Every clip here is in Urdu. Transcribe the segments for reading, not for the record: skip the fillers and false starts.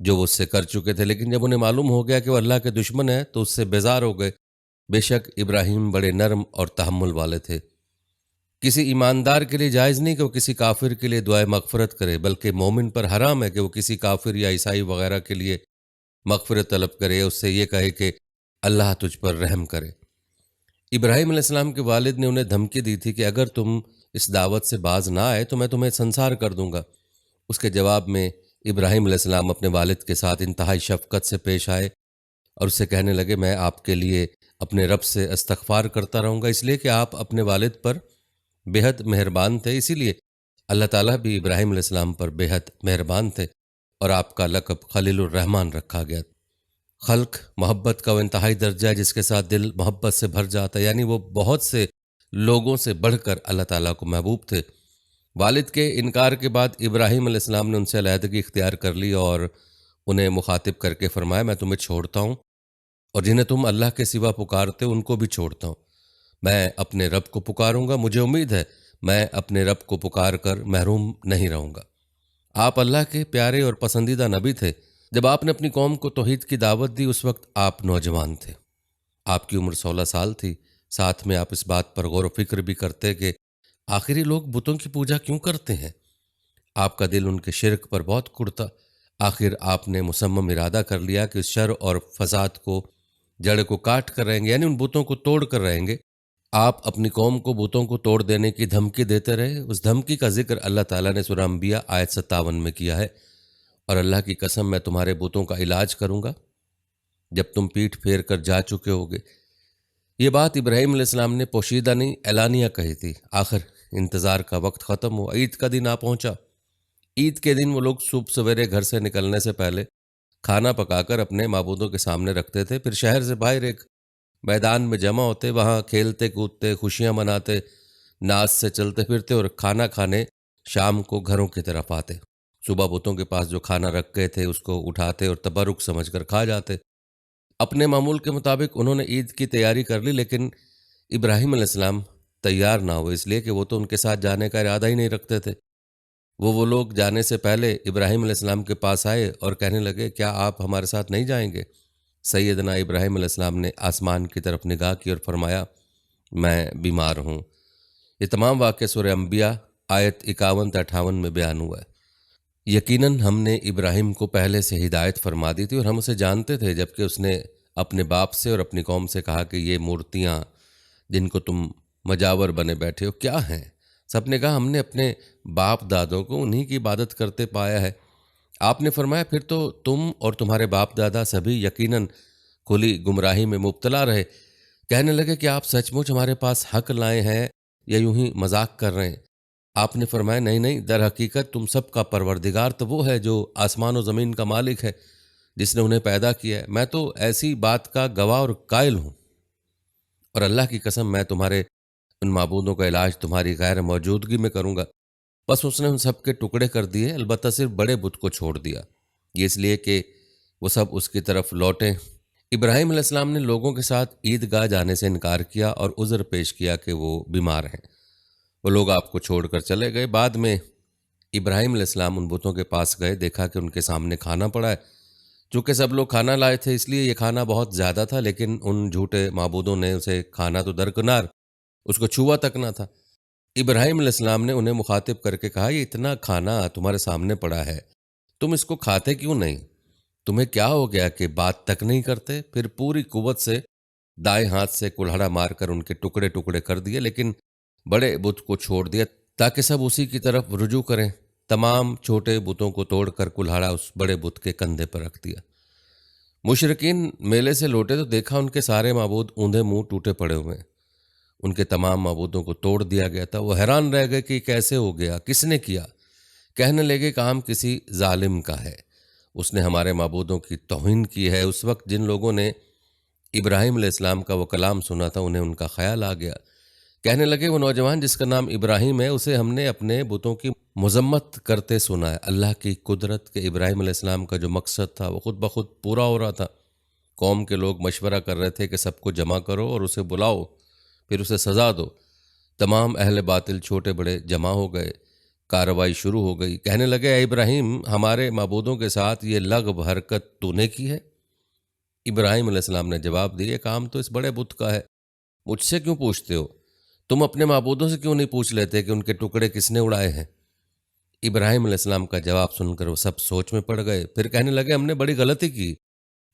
جو وہ اس سے کر چکے تھے، لیکن جب انہیں معلوم ہو گیا کہ وہ اللہ کے دشمن ہیں تو اس سے بیزار ہو گئے۔ بے شک ابراہیم بڑے نرم اور تحمل والے تھے۔ کسی ایماندار کے لیے جائز نہیں کہ وہ کسی کافر کے لیے دعائے مغفرت کرے، بلکہ مومن پر حرام ہے کہ وہ کسی کافر یا عیسائی وغیرہ کے لیے مغفرت طلب کرے، اس سے یہ کہے کہ اللہ تجھ پر رحم کرے۔ ابراہیم علیہ السلام کے والد نے انہیں دھمکی دی تھی کہ اگر تم اس دعوت سے باز نہ آئے تو میں تمہیں سنسار کر دوں گا۔ اس کے جواب میں ابراہیم علیہ السلام اپنے والد کے ساتھ انتہائی شفقت سے پیش آئے اور اسے کہنے لگے، میں آپ کے لیے اپنے رب سے استغفار کرتا رہوں گا، اس لیے کہ آپ اپنے والد پر بے حد مہربان تھے، اسی لیے اللہ تعالیٰ بھی ابراہیم علیہ السلام پر بے حد مہربان تھے اور آپ کا لقب خلیل الرحمن رکھا گیا۔ خلق محبت کا وہ انتہائی درجہ ہے جس کے ساتھ دل محبت سے بھر جاتا ہے، یعنی وہ بہت سے لوگوں سے بڑھ کر اللہ تعالیٰ کو محبوب تھے۔ والد کے انکار کے بعد ابراہیم علیہ السلام نے ان سے علیحدگی اختیار کر لی اور انہیں مخاطب کر کے فرمایا، میں تمہیں چھوڑتا ہوں اور جنہیں تم اللہ کے سوا پکارتے ہو ان کو بھی چھوڑتا ہوں۔ میں اپنے رب کو پکاروں گا، مجھے امید ہے میں اپنے رب کو پکار کر محروم نہیں رہوں گا۔ آپ اللہ کے پیارے اور پسندیدہ نبی تھے۔ جب آپ نے اپنی قوم کو توحید کی دعوت دی اس وقت آپ نوجوان تھے، آپ کی عمر 16 سال تھی۔ ساتھ میں آپ اس بات پر غور و فکر بھی کرتے کہ آخر یہ لوگ بتوں کی پوجا کیوں کرتے ہیں۔ آپ کا دل ان کے شرک پر بہت کڑتا۔ آخر آپ نے مصمم ارادہ کر لیا کہ اس شر اور فساد کو جڑ کو کاٹ کر رہیں گے، یعنی ان بتوں کو توڑ کر رہیں گے۔ آپ اپنی قوم کو بتوں کو توڑ دینے کی دھمکی دیتے رہے۔ اس دھمکی کا ذکر اللہ تعالیٰ نے سورہ انبیاء آیت 57 میں کیا ہے، اور اللہ کی قسم میں تمہارے بتوں کا علاج کروں گا جب تم پیٹھ پھیر کر جا چکے ہوگے۔ یہ بات ابراہیم علیہ السلام نے پوشیدہ نہیں اعلانیہ کہی تھی۔ آخر انتظار کا وقت ختم ہوا، عید کا دن آ پہنچا۔ عید کے دن وہ لوگ صبح سویرے گھر سے نکلنے سے پہلے کھانا پکا کر اپنے معبودوں کے سامنے رکھتے تھے، پھر شہر سے باہر ایک میدان میں جمع ہوتے، وہاں کھیلتے کودتے، خوشیاں مناتے، ناز سے چلتے پھرتے اور کھانا کھانے شام کو گھروں کی طرف آتے۔ صبح بتوں کے پاس جو کھانا رکھ گئے تھے اس کو اٹھاتے اور تبرک سمجھ کر کھا جاتے۔ اپنے معمول کے مطابق انہوں نے عید کی تیاری کر لی، لیکن ابراہیم علیہ السلام تیار نہ ہوئے، اس لیے کہ وہ تو ان کے ساتھ جانے کا ارادہ ہی نہیں رکھتے تھے۔ وہ لوگ جانے سے پہلے ابراہیم علیہ السلام کے پاس آئے اور کہنے لگے، کیا آپ ہمارے ساتھ نہیں جائیں گے؟ سیدنا ابراہیم علیہ السلام نے آسمان کی طرف نگاہ کی اور فرمایا، میں بیمار ہوں۔ یہ تمام واقعہ سورہ انبیاء آیت 51 تا 58 میں بیان ہوا ہے۔ یقیناً ہم نے ابراہیم کو پہلے سے ہدایت فرما دی تھی اور ہم اسے جانتے تھے، جبکہ اس نے اپنے باپ سے اور اپنی قوم سے کہا کہ یہ مورتیاں جن کو تم مجاور بنے بیٹھے ہو کیا ہیں؟ سب نے کہا، ہم نے اپنے باپ دادوں کو انہی کی عبادت کرتے پایا ہے۔ آپ نے فرمایا، پھر تو تم اور تمہارے باپ دادا سبھی یقیناً کھلی گمراہی میں مبتلا رہے۔ کہنے لگے کہ آپ سچ مچ ہمارے پاس حق لائے ہیں یا یوں ہی مذاق کر رہے ہیں؟ آپ نے فرمایا، نہیں نہیں، در حقیقت تم سب کا پروردگار تو وہ ہے جو آسمان و زمین کا مالک ہے، جس نے انہیں پیدا کیا ہے۔ میں تو ایسی بات کا گواہ اور قائل ہوں، اور اللہ کی قسم میں تمہارے ان معبودوں کا علاج تمہاری غیر موجودگی میں کروں گا۔ بس اس نے ان سب کے ٹکڑے کر دیے، البتہ صرف بڑے بت کو چھوڑ دیا، یہ اس لیے کہ وہ سب اس کی طرف لوٹیں۔ ابراہیم علیہ السلام نے لوگوں کے ساتھ عیدگاہ جانے سے انکار کیا اور عذر پیش کیا کہ وہ بیمار ہیں۔ وہ لوگ آپ کو چھوڑ کر چلے گئے۔ بعد میں ابراہیم علیہ السلام ان بتوں کے پاس گئے، دیکھا کہ ان کے سامنے کھانا پڑا ہے۔ چونکہ سب لوگ کھانا لائے تھے اس لیے یہ کھانا بہت زیادہ تھا، لیکن ان جھوٹے معبودوں نے اسے کھانا تو درکنار، اس کو چھوا تک نہ تھا۔ ابراہیم علیہ السلام نے انہیں مخاطب کر کے کہا، یہ اتنا کھانا تمہارے سامنے پڑا ہے، تم اس کو کھاتے کیوں نہیں؟ تمہیں کیا ہو گیا کہ بات تک نہیں کرتے؟ پھر پوری قوت سے دائیں ہاتھ سے کلہڑا مار کر ان کے ٹکڑے ٹکڑے کر دیے، لیکن بڑے بت کو چھوڑ دیا تاکہ سب اسی کی طرف رجوع کریں۔ تمام چھوٹے بتوں کو توڑ کر کلہڑا اس بڑے بت کے کندھے پر رکھ دیا۔ مشرکین میلے سے لوٹے تو دیکھا ان کے سارے معبود اوندھے منہ ٹوٹے پڑے ہوئے ہیں۔ ان کے تمام معبودوں کو توڑ دیا گیا تھا۔ وہ حیران رہ گئے کہ یہ کیسے ہو گیا، کس نے کیا؟ کہنے لگے، کام کسی ظالم کا ہے، اس نے ہمارے معبودوں کی توہین کی ہے۔ اس وقت جن لوگوں نے ابراہیم علیہ السلام کا وہ کلام سنا تھا انہیں ان کا خیال آ گیا۔ کہنے لگے، وہ نوجوان جس کا نام ابراہیم ہے اسے ہم نے اپنے بتوں کی مذمت کرتے سنا ہے۔ اللہ کی قدرت کہ ابراہیم علیہ السلام کا جو مقصد تھا وہ خود بخود پورا ہو رہا تھا۔ قوم کے لوگ مشورہ کر رہے تھے کہ سب کو جمع کرو اور اسے بلاؤ، پھر اسے سزا دو۔ تمام اہل باطل چھوٹے بڑے جمع ہو گئے۔ کارروائی شروع ہو گئی۔ کہنے لگے اے ابراہیم، ہمارے معبودوں کے ساتھ یہ لغو حرکت تو نے کی ہے؟ ابراہیم علیہ السلام نے جواب دیا، یہ کام تو اس بڑے بت کا ہے، مجھ سے کیوں پوچھتے ہو؟ تم اپنے معبودوں سے کیوں نہیں پوچھ لیتے کہ ان کے ٹکڑے کس نے اڑائے ہیں؟ ابراہیم علیہ السلام کا جواب سن کر وہ سب سوچ میں پڑ گئے۔ پھر کہنے لگے ہم نے بڑی غلطی کی،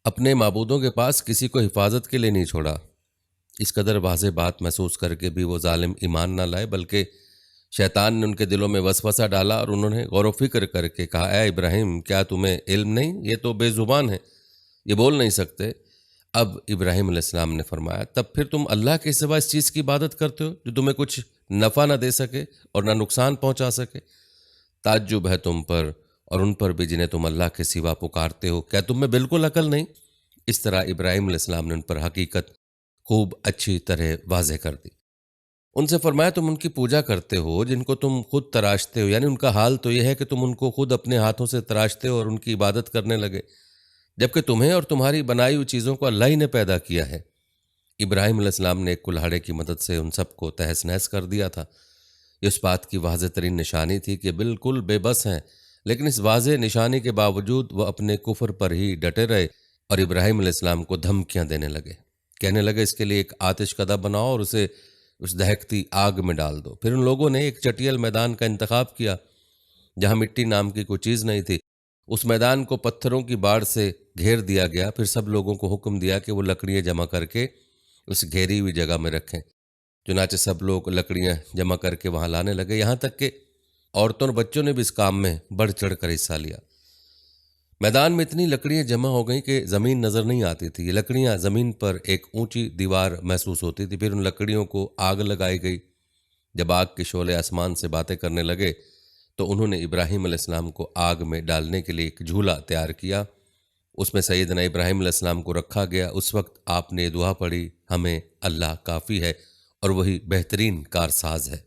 اپنے معبودوں کے پاس کسی کو حفاظت کے لیے نہیں چھوڑا۔ اس قدر واضح بات محسوس کر کے بھی وہ ظالم ایمان نہ لائے، بلکہ شیطان نے ان کے دلوں میں وسوسہ ڈالا اور انہوں نے غور و فکر کر کے کہا، اے ابراہیم، کیا تمہیں علم نہیں؟ یہ تو بے زبان ہے، یہ بول نہیں سکتے۔ اب ابراہیم علیہ السلام نے فرمایا، تب پھر تم اللہ کے سوا اس چیز کی عبادت کرتے ہو جو تمہیں کچھ نفع نہ دے سکے اور نہ نقصان پہنچا سکے؟ تعجب ہے تم پر اور ان پر بھی جنہیں تم اللہ کے سوا پکارتے ہو، کیا تم میں بالکل عقل نہیں؟ اس طرح ابراہیم علیہ السلام نے ان پر حقیقت خوب اچھی طرح واضح کر دی۔ ان سے فرمایا، تم ان کی پوجا کرتے ہو جن کو تم خود تراشتے ہو، یعنی ان کا حال تو یہ ہے کہ تم ان کو خود اپنے ہاتھوں سے تراشتے ہو اور ان کی عبادت کرنے لگے، جبکہ تمہیں اور تمہاری بنائی ہوئی چیزوں کو اللہ ہی نے پیدا کیا ہے۔ ابراہیم علیہ السلام نے ایک کلہاڑے کی مدد سے ان سب کو تہس نہس کر دیا تھا۔ یہ اس بات کی واضح ترین نشانی تھی کہ بالکل بے بس ہیں، لیکن اس واضح نشانی کے باوجود وہ اپنے کفر پر ہی ڈٹے رہے اور ابراہیم علیہ السلام کو دھمکیاں دینے لگے۔ کہنے لگے اس کے لیے ایک آتش کدہ بناؤ اور اسے اس دہکتی آگ میں ڈال دو۔ پھر ان لوگوں نے ایک چٹیل میدان کا انتخاب کیا جہاں مٹی نام کی کوئی چیز نہیں تھی۔ اس میدان کو پتھروں کی باڑ سے گھیر دیا گیا۔ پھر سب لوگوں کو حکم دیا کہ وہ لکڑیاں جمع کر کے اس گھیری ہوئی جگہ میں رکھیں۔ چنانچہ سب لوگ لکڑیاں جمع کر کے وہاں لانے لگے، یہاں تک کہ عورتوں اور بچوں نے بھی اس کام میں بڑھ چڑھ کر حصہ لیا۔ میدان میں اتنی لکڑیاں جمع ہو گئیں کہ زمین نظر نہیں آتی تھی۔ یہ لکڑیاں زمین پر ایک اونچی دیوار محسوس ہوتی تھی۔ پھر ان لکڑیوں کو آگ لگائی گئی۔ جب آگ کے شعلے آسمان سے باتیں کرنے لگے تو انہوں نے ابراہیم علیہ السلام کو آگ میں ڈالنے کے لیے ایک جھولا تیار کیا۔ اس میں سیدنا ابراہیم علیہ السلام کو رکھا گیا۔ اس وقت آپ نے دعا پڑھی، ہمیں اللہ کافی ہے اور وہی بہترین کارساز ہے۔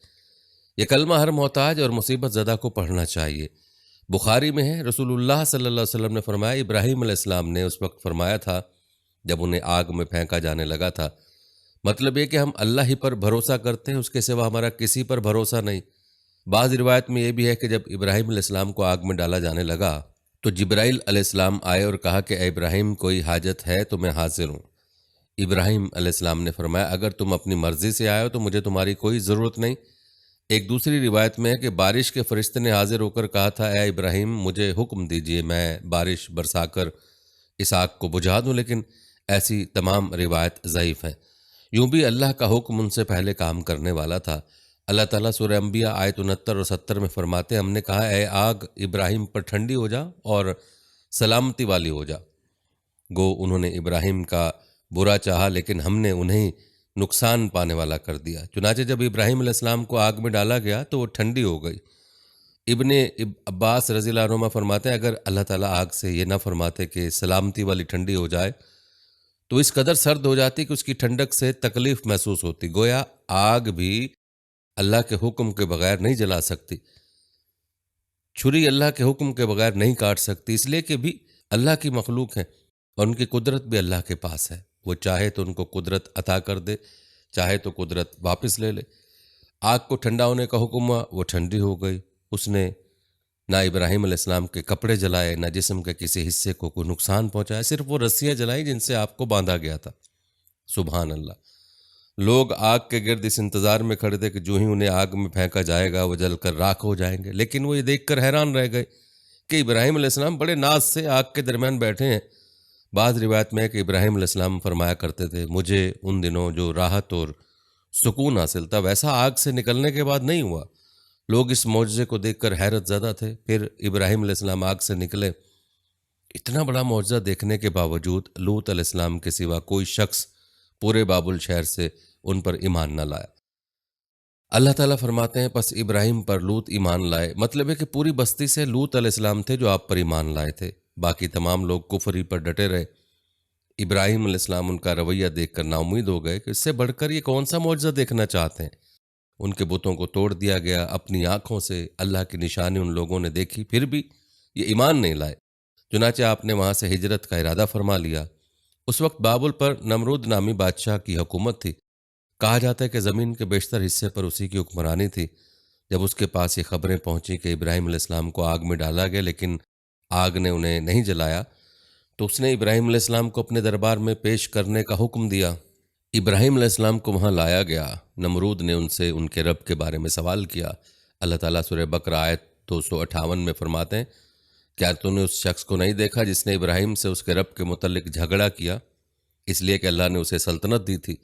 یہ کلمہ ہر محتاج اور مصیبت زدہ کو پڑھنا چاہیے۔ بخاری میں ہے، رسول اللہ صلی اللہ علیہ وسلم نے فرمایا، ابراہیم علیہ السلام نے اس وقت فرمایا تھا جب انہیں آگ میں پھینکا جانے لگا تھا، مطلب یہ کہ ہم اللہ ہی پر بھروسہ کرتے ہیں، اس کے سوا ہمارا کسی پر بھروسہ نہیں۔ بعض روایت میں یہ بھی ہے کہ جب ابراہیم علیہ السلام کو آگ میں ڈالا جانے لگا تو جبرائیل علیہ السلام آئے اور کہا کہ اے ابراہیم، کوئی حاجت ہے تو میں حاضر ہوں۔ ابراہیم علیہ السلام نے فرمایا، اگر تم اپنی مرضی سے آئے ہو تو مجھے تمہاری کوئی ضرورت نہیں۔ ایک دوسری روایت میں ہے کہ بارش کے فرشتے نے حاضر ہو کر کہا تھا، اے ابراہیم، مجھے حکم دیجئے میں بارش برسا کر اس آگ کو بجھا دوں، لیکن ایسی تمام روایت ضعیف ہیں۔ یوں بھی اللہ کا حکم ان سے پہلے کام کرنے والا تھا۔ اللہ تعالیٰ سورہ انبیاء آیت 69 اور 70 میں فرماتے ہیں، ہم نے کہا اے آگ ابراہیم پر ٹھنڈی ہو جا اور سلامتی والی ہو جا۔ گو انہوں نے ابراہیم کا برا چاہا لیکن ہم نے انہیں نقصان پانے والا کر دیا۔ چنانچہ جب ابراہیم علیہ السلام کو آگ میں ڈالا گیا تو وہ ٹھنڈی ہو گئی۔ ابن عباس رضی اللہ عنہما فرماتے ہیں، اگر اللہ تعالیٰ آگ سے یہ نہ فرماتے کہ سلامتی والی ٹھنڈی ہو جائے تو اس قدر سرد ہو جاتی کہ اس کی ٹھنڈک سے تکلیف محسوس ہوتی۔ گویا آگ بھی اللہ کے حکم کے بغیر نہیں جلا سکتی، چھری اللہ کے حکم کے بغیر نہیں کاٹ سکتی، اس لیے کہ بھی اللہ کی مخلوق ہے اور ان کی قدرت بھی اللہ کے پاس ہے۔ وہ چاہے تو ان کو قدرت عطا کر دے، چاہے تو قدرت واپس لے لے۔ آگ کو ٹھنڈا ہونے کا حکم ہوا، وہ ٹھنڈی ہو گئی۔ اس نے نہ ابراہیم علیہ السلام کے کپڑے جلائے، نہ جسم کے کسی حصے کو کوئی نقصان پہنچایا، صرف وہ رسیاں جلائی جن سے آپ کو باندھا گیا تھا۔ سبحان اللہ۔ لوگ آگ کے گرد اس انتظار میں کھڑے تھے کہ جو ہی انہیں آگ میں پھینکا جائے گا وہ جل کر راکھ ہو جائیں گے، لیکن وہ یہ دیکھ کر حیران رہ گئے کہ ابراہیم علیہ السلام بڑے ناز سے آگ کے درمیان بیٹھے ہیں۔ بعض روایت میں ہے کہ ابراہیم علیہ السلام فرمایا کرتے تھے، مجھے ان دنوں جو راحت اور سکون حاصل تھا ویسا آگ سے نکلنے کے بعد نہیں ہوا۔ لوگ اس معجزے کو دیکھ کر حیرت زدہ تھے۔ پھر ابراہیم علیہ السلام آگ سے نکلے۔ اتنا بڑا معجزہ دیکھنے کے باوجود لوط علیہ السلام کے سوا کوئی شخص پورے بابل شہر سے ان پر ایمان نہ لایا۔ اللہ تعالیٰ فرماتے ہیں، پس ابراہیم پر لوط ایمان لائے، مطلب ہے کہ پوری بستی سے لوط علیہ السلام تھے جو آپ پر ایمان لائے تھے، باقی تمام لوگ کفر ہی پر ڈٹے رہے۔ ابراہیم علیہ السلام ان کا رویہ دیکھ کر نا امید ہو گئے کہ اس سے بڑھ کر یہ کون سا معجزہ دیکھنا چاہتے ہیں۔ ان کے بتوں کو توڑ دیا گیا، اپنی آنکھوں سے اللہ کی نشانی ان لوگوں نے دیکھی، پھر بھی یہ ایمان نہیں لائے۔ چنانچہ آپ نے وہاں سے ہجرت کا ارادہ فرما لیا۔ اس وقت بابل پر نمرود نامی بادشاہ کی حکومت تھی۔ کہا جاتا ہے کہ زمین کے بیشتر حصے پر اسی کی حکمرانی تھی۔ جب اس کے پاس یہ خبریں پہنچی کہ ابراہیم علیہ السلام کو آگ میں ڈالا گیا لیکن آگ نے انہیں نہیں جلایا، تو اس نے ابراہیم علیہ السلام کو اپنے دربار میں پیش کرنے کا حکم دیا۔ ابراہیم علیہ السلام کو وہاں لایا گیا۔ نمرود نے ان سے ان کے رب کے بارے میں سوال کیا۔ اللہ تعالیٰ سورہ بقرہ آیت 258 میں فرماتے ہیں، کیا تو نے اس شخص کو نہیں دیکھا جس نے ابراہیم سے اس کے رب کے متعلق جھگڑا کیا، اس لیے کہ اللہ نے اسے سلطنت دی تھی؟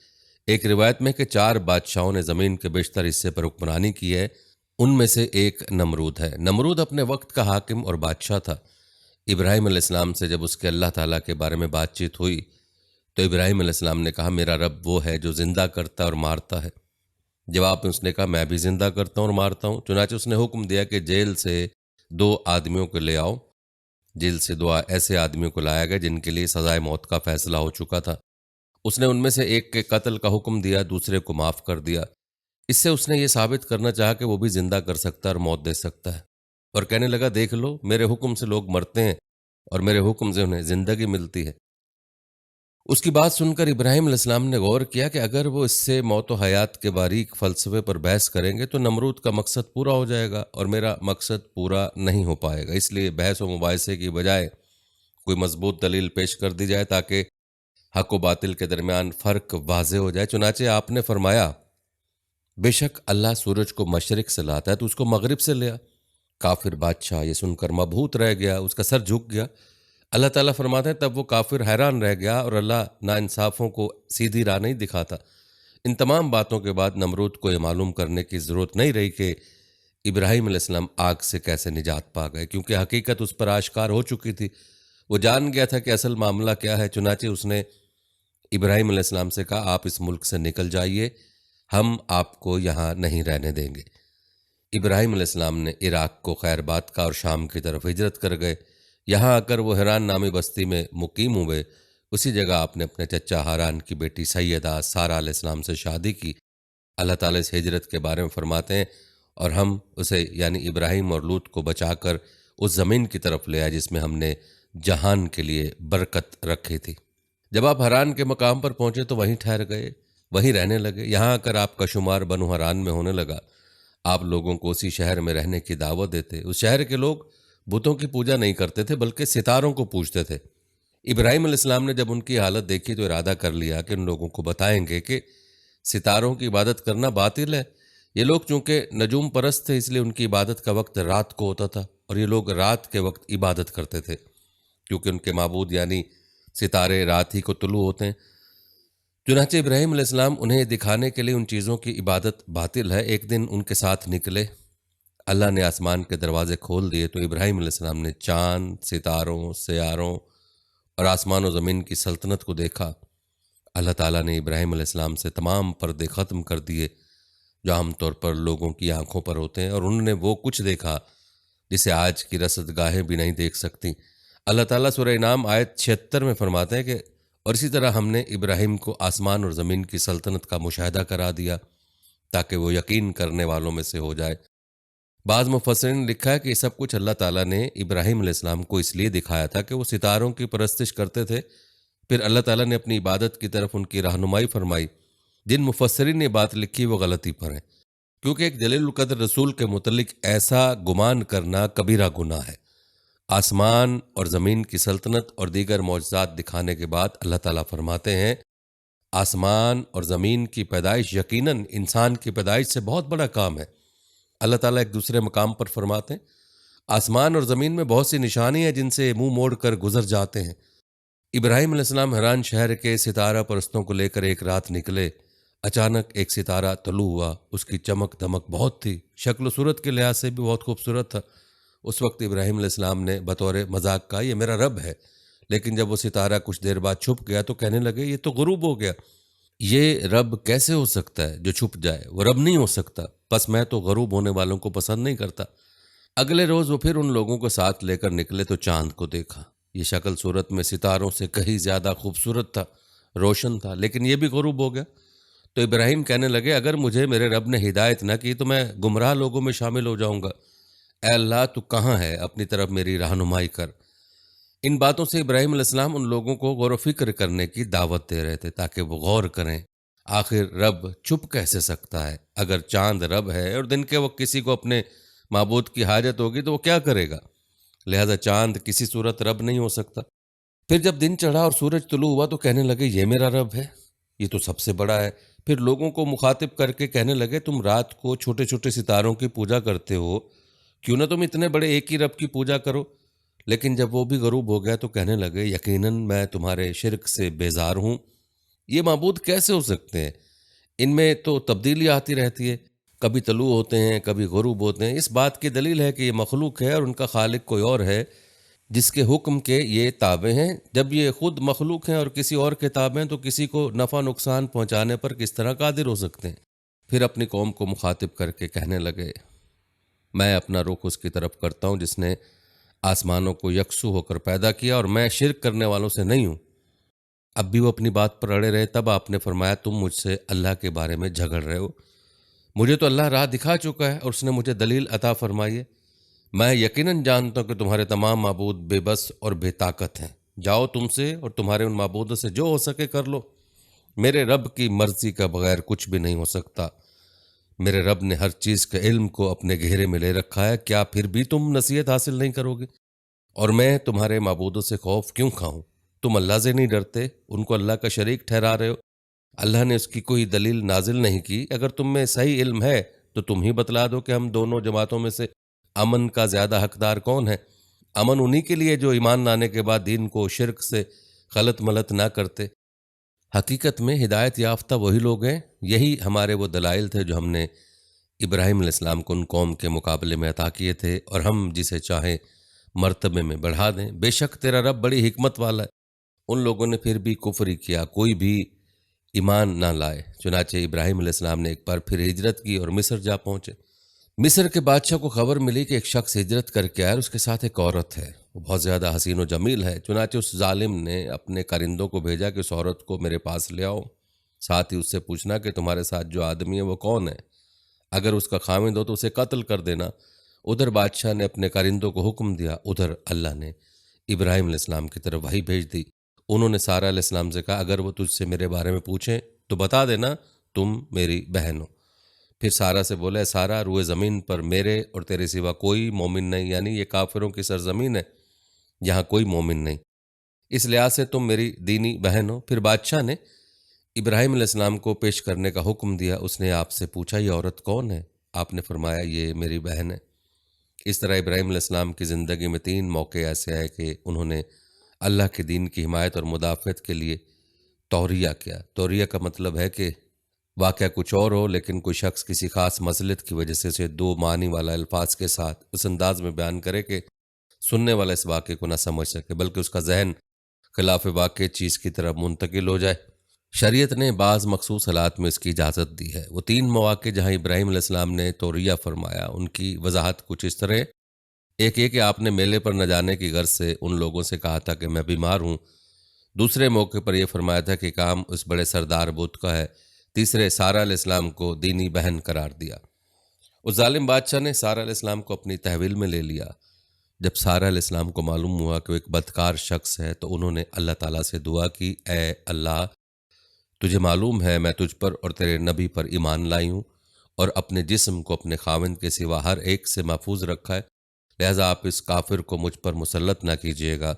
ایک روایت میں کہ 4 بادشاہوں نے زمین کے بیشتر حصے پر حکمرانی کی ہے، ان میں سے ایک نمرود ہے۔ نمرود اپنے وقت کا حاکم اور بادشاہ تھا۔ ابراہیم علیہ السلام سے جب اس کے اللہ تعالیٰ کے بارے میں بات چیت ہوئی تو ابراہیم علیہ السلام نے کہا، میرا رب وہ ہے جو زندہ کرتا اور مارتا ہے۔ جواب میں اس نے کہا، میں بھی زندہ کرتا ہوں اور مارتا ہوں۔ چنانچہ اس نے حکم دیا کہ جیل سے 2 آدمیوں کو لے آؤ۔ جیل سے 2 ایسے آدمیوں کو لایا گیا جن کے لیے سزائے موت کا فیصلہ ہو چکا تھا۔ اس نے ان میں سے ایک کے قتل کا حکم دیا، دوسرے کو معاف کر دیا۔ اس سے اس نے یہ ثابت کرنا چاہا کہ وہ بھی زندہ کر سکتا ہے اور موت دے سکتا ہے، اور کہنے لگا، دیکھ لو، میرے حکم سے لوگ مرتے ہیں اور میرے حکم سے انہیں زندگی ملتی ہے۔ اس کی بات سن کر ابراہیم علیہ السلام نے غور کیا کہ اگر وہ اس سے موت و حیات کے باریک فلسفے پر بحث کریں گے تو نمرود کا مقصد پورا ہو جائے گا اور میرا مقصد پورا نہیں ہو پائے گا۔ اس لیے بحث و مباحثے کی بجائے کوئی مضبوط دلیل پیش کر دی جائے تاکہ حق و باطل کے درمیان فرق واضح ہو جائے۔ چنانچہ آپ نے فرمایا، بے شک اللہ سورج کو مشرق سے لاتا ہے تو اس کو مغرب سے لیا۔ کافر بادشاہ یہ سن کر مبہوت رہ گیا، اس کا سر جھک گیا۔ اللہ تعالیٰ فرماتے ہیں، تب وہ کافر حیران رہ گیا اور اللہ ناانصافوں کو سیدھی راہ نہیں دکھاتا۔ ان تمام باتوں کے بعد نمرود کو یہ معلوم کرنے کی ضرورت نہیں رہی کہ ابراہیم علیہ السلام آگ سے کیسے نجات پا گئے، کیونکہ حقیقت اس پر آشکار ہو چکی تھی۔ وہ جان گیا تھا کہ اصل معاملہ کیا ہے۔ چنانچہ اس نے ابراہیم علیہ السلام سے کہا، آپ اس ملک سے نکل جائیے، ہم آپ کو یہاں نہیں رہنے دیں گے۔ ابراہیم علیہ السلام نے عراق کو خیر بات کا اور شام کی طرف ہجرت کر گئے۔ یہاں آ کر وہ حران نامی بستی میں مقیم ہوئے۔ اسی جگہ آپ نے اپنے چچا حاران کی بیٹی سیدہ سارہ علیہ السلام سے شادی کی۔ اللہ تعالیٰ اس ہجرت کے بارے میں فرماتے ہیں، اور ہم اسے یعنی ابراہیم اور لوط کو بچا کر اس زمین کی طرف لے آئے جس میں ہم نے جہان کے لیے برکت رکھی تھی۔ جب آپ حران کے مقام پر پہنچے تو وہیں ٹھہر گئے، وہیں رہنے لگے۔ یہاں آ کر آپ کا شمار بنو حران میں ہونے لگا۔ آپ لوگوں کو اسی شہر میں رہنے کی دعوت دیتے۔ اس شہر کے لوگ بتوں کی پوجا نہیں کرتے تھے بلکہ ستاروں کو پوجتے تھے۔ ابراہیم علیہ السلام نے جب ان کی حالت دیکھی تو ارادہ کر لیا کہ ان لوگوں کو بتائیں گے کہ ستاروں کی عبادت کرنا باطل ہے۔ یہ لوگ چونکہ نجوم پرست تھے اس لیے ان کی عبادت کا وقت رات کو ہوتا تھا، اور یہ لوگ رات کے وقت عبادت کرتے تھے کیونکہ ان کے معبود یعنی ستارے رات ہی کو طلوع ہوتے ہیں۔ چنانچہ ابراہیم علیہ السلام انہیں دکھانے کے لیے ان چیزوں کی عبادت باطل ہے ایک دن ان کے ساتھ نکلے۔ اللہ نے آسمان کے دروازے کھول دیے تو ابراہیم علیہ السلام نے چاند، ستاروں، سیاروں اور آسمان و زمین کی سلطنت کو دیکھا۔ اللہ تعالیٰ نے ابراہیم علیہ السلام سے تمام پردے ختم کر دیے جو عام طور پر لوگوں کی آنکھوں پر ہوتے ہیں، اور انہوں نے وہ کچھ دیکھا جسے آج کی رصد گاہیں بھی نہیں دیکھ سکتی۔ اللہ تعالیٰ سورہ انعام آیت 76 میں فرماتے ہیں کہ اور اسی طرح ہم نے ابراہیم کو آسمان اور زمین کی سلطنت کا مشاہدہ کرا دیا تاکہ وہ یقین کرنے والوں میں سے ہو جائے۔ بعض مفسرین نے لکھا ہے کہ یہ سب کچھ اللہ تعالیٰ نے ابراہیم علیہ السلام کو اس لیے دکھایا تھا کہ وہ ستاروں کی پرستش کرتے تھے، پھر اللہ تعالیٰ نے اپنی عبادت کی طرف ان کی رہنمائی فرمائی۔ جن مفسرین نے بات لکھی وہ غلطی پر ہیں، کیونکہ ایک جلیل القدر رسول کے متعلق ایسا گمان کرنا کبیرہ گناہ ہے۔ آسمان اور زمین کی سلطنت اور دیگر معجزات دکھانے کے بعد اللہ تعالیٰ فرماتے ہیں، آسمان اور زمین کی پیدائش یقیناً انسان کی پیدائش سے بہت بڑا کام ہے۔ اللہ تعالیٰ ایک دوسرے مقام پر فرماتے ہیں، آسمان اور زمین میں بہت سی نشانی ہیں جن سے منہ موڑ کر گزر جاتے ہیں۔ ابراہیم علیہ السلام حران شہر کے ستارہ پرستوں کو لے کر ایک رات نکلے۔ اچانک ایک ستارہ طلوع ہوا، اس کی چمک دمک بہت تھی، شکل و صورت کے لحاظ سے بھی بہت خوبصورت تھا۔ اس وقت ابراہیم علیہ السلام نے بطور مذاق کہا، یہ میرا رب ہے، لیکن جب وہ ستارہ کچھ دیر بعد چھپ گیا تو کہنے لگے، یہ تو غروب ہو گیا، یہ رب کیسے ہو سکتا ہے جو چھپ جائے، وہ رب نہیں ہو سکتا، بس میں تو غروب ہونے والوں کو پسند نہیں کرتا۔ اگلے روز وہ پھر ان لوگوں کو ساتھ لے کر نکلے تو چاند کو دیکھا۔ یہ شکل صورت میں ستاروں سے کہیں زیادہ خوبصورت تھا، روشن تھا، لیکن یہ بھی غروب ہو گیا۔ تو ابراہیم کہنے لگے، اگر مجھے میرے رب نے ہدایت نہ کی تو میں گمراہ لوگوں میں شامل ہو جاؤں گا۔ اے اللہ، تو کہاں ہے؟ اپنی طرف میری رہنمائی کر۔ ان باتوں سے ابراہیم علیہ السلام ان لوگوں کو غور و فکر کرنے کی دعوت دے رہے تھے تاکہ وہ غور کریں، آخر رب چھپ کیسے سکتا ہے؟ اگر چاند رب ہے اور دن کے وقت کسی کو اپنے معبود کی حاجت ہوگی تو وہ کیا کرے گا؟ لہذا چاند کسی صورت رب نہیں ہو سکتا۔ پھر جب دن چڑھا اور سورج طلوع ہوا تو کہنے لگے یہ میرا رب ہے، یہ تو سب سے بڑا ہے۔ پھر لوگوں کو مخاطب کر کے کہنے لگے تم رات کو چھوٹے چھوٹے ستاروں کی پوجا کرتے ہو، کیوں نہ تم اتنے بڑے ایک ہی رب کی پوجا کرو؟ لیکن جب وہ بھی غروب ہو گیا تو کہنے لگے یقیناً میں تمہارے شرک سے بیزار ہوں، یہ معبود کیسے ہو سکتے ہیں؟ ان میں تو تبدیلی آتی رہتی ہے، کبھی طلوع ہوتے ہیں کبھی غروب ہوتے ہیں۔ اس بات کی دلیل ہے کہ یہ مخلوق ہے اور ان کا خالق کوئی اور ہے جس کے حکم کے یہ تابع ہیں۔ جب یہ خود مخلوق ہیں اور کسی اور کے تابع ہیں تو کسی کو نفع نقصان پہنچانے پر کس طرح قادر ہو سکتے ہیں؟ پھر اپنی قوم کو مخاطب کر کے کہنے لگے میں اپنا رخ اس کی طرف کرتا ہوں جس نے آسمانوں کو یکسو ہو کر پیدا کیا، اور میں شرک کرنے والوں سے نہیں ہوں۔ اب بھی وہ اپنی بات پر اڑے رہے۔ تب آپ نے فرمایا تم مجھ سے اللہ کے بارے میں جھگڑ رہے ہو، مجھے تو اللہ راہ دکھا چکا ہے اور اس نے مجھے دلیل عطا فرمائی ہے۔ میں یقیناً جانتا ہوں کہ تمہارے تمام معبود بے بس اور بے طاقت ہیں، جاؤ تم سے اور تمہارے ان معبودوں سے جو ہو سکے کر لو، میرے رب کی مرضی کا بغیر کچھ بھی نہیں ہو سکتا۔ میرے رب نے ہر چیز کے علم کو اپنے گھیرے میں لے رکھا ہے، کیا پھر بھی تم نصیحت حاصل نہیں کرو گے؟ اور میں تمہارے معبودوں سے خوف کیوں کھاؤں؟ تم اللہ سے نہیں ڈرتے، ان کو اللہ کا شریک ٹھہرا رہے ہو۔ اللہ نے اس کی کوئی دلیل نازل نہیں کی۔ اگر تم میں صحیح علم ہے تو تم ہی بتلا دو کہ ہم دونوں جماعتوں میں سے امن کا زیادہ حقدار کون ہے؟ امن انہی کے لیے جو ایمان لانے کے بعد دین کو شرک سے غلط ملت نہ کرتے۔ حقیقت میں ہدایت یافتہ وہی لوگ ہیں، یہی ہمارے وہ دلائل تھے جو ہم نے ابراہیم علیہ السلام کو ان قوم کے مقابلے میں عطا کیے تھے، اور ہم جسے چاہیں مرتبے میں بڑھا دیں۔ بے شک تیرا رب بڑی حکمت والا ہے۔ ان لوگوں نے پھر بھی کفر ہی کیا، کوئی بھی ایمان نہ لائے۔ چنانچہ ابراہیم علیہ السلام نے ایک بار پھر ہجرت کی اور مصر جا پہنچے۔ مصر کے بادشاہ کو خبر ملی کہ ایک شخص ہجرت کر کے آیا اور اس کے ساتھ ایک عورت ہے، وہ بہت زیادہ حسین و جمیل ہے۔ چنانچہ اس ظالم نے اپنے کارندوں کو بھیجا کہ اس عورت کو میرے پاس لے آؤ، ساتھ ہی اس سے پوچھنا کہ تمہارے ساتھ جو آدمی ہے وہ کون ہے، اگر اس کا خاوند ہو تو اسے قتل کر دینا۔ ادھر بادشاہ نے اپنے کارندوں کو حکم دیا، ادھر اللہ نے ابراہیم علیہ السلام کی طرف وحی بھیج دی۔ انہوں نے سارہ علیہ السلام سے کہا اگر وہ تجھ سے میرے بارے میں پوچھیں تو بتا دینا تم میری بہن ہو۔ پھر سارہ سے بولا سارہ، روئے زمین پر میرے اور تیرے سوا کوئی مومن نہیں، یعنی یہ کافروں کی سرزمین ہے، یہاں کوئی مومن نہیں، اس لحاظ سے تم میری دینی بہن ہو۔ پھر بادشاہ نے ابراہیم علیہ السلام کو پیش کرنے کا حکم دیا۔ اس نے آپ سے پوچھا یہ عورت کون ہے؟ آپ نے فرمایا یہ میری بہن ہے۔ اس طرح ابراہیم علیہ السلام کی زندگی میں 3 موقع ایسے آئے کہ انہوں نے اللہ کے دین کی حمایت اور مدافعت کے لیے توریہ کیا۔ توریہ کا مطلب ہے کہ واقعہ کچھ اور ہو لیکن کوئی شخص کسی خاص مصلحت کی وجہ سے اسے 2 معنی والا الفاظ کے ساتھ اس انداز میں بیان کرے کہ سننے والا اس واقعے کو نہ سمجھ سکے بلکہ اس کا ذہن خلاف واقع چیز کی طرف منتقل ہو جائے۔ شریعت نے بعض مخصوص حالات میں اس کی اجازت دی ہے۔ وہ 3 مواقع جہاں ابراہیم علیہ السلام نے توریہ فرمایا ان کی وضاحت کچھ اس طرح۔ ایک یہ کہ آپ نے میلے پر نہ جانے کی غرض سے ان لوگوں سے کہا تھا کہ میں بیمار ہوں۔ دوسرے موقع پر یہ فرمایا تھا کہ کام اس بڑے سردار بت کا ہے۔ تیسرے سارہ علیہ السلام کو دینی بہن قرار دیا۔ اس ظالم بادشاہ نے سارہ علیہ السلام کو اپنی تحویل میں لے لیا۔ جب سارہ علیہ السلام کو معلوم ہوا کہ وہ ایک بدکار شخص ہے تو انہوں نے اللہ تعالیٰ سے دعا کی، اے اللہ تجھے معلوم ہے میں تجھ پر اور تیرے نبی پر ایمان لائی ہوں اور اپنے جسم کو اپنے خاوند کے سوا ہر ایک سے محفوظ رکھا ہے، لہٰذا آپ اس کافر کو مجھ پر مسلط نہ کیجیے گا۔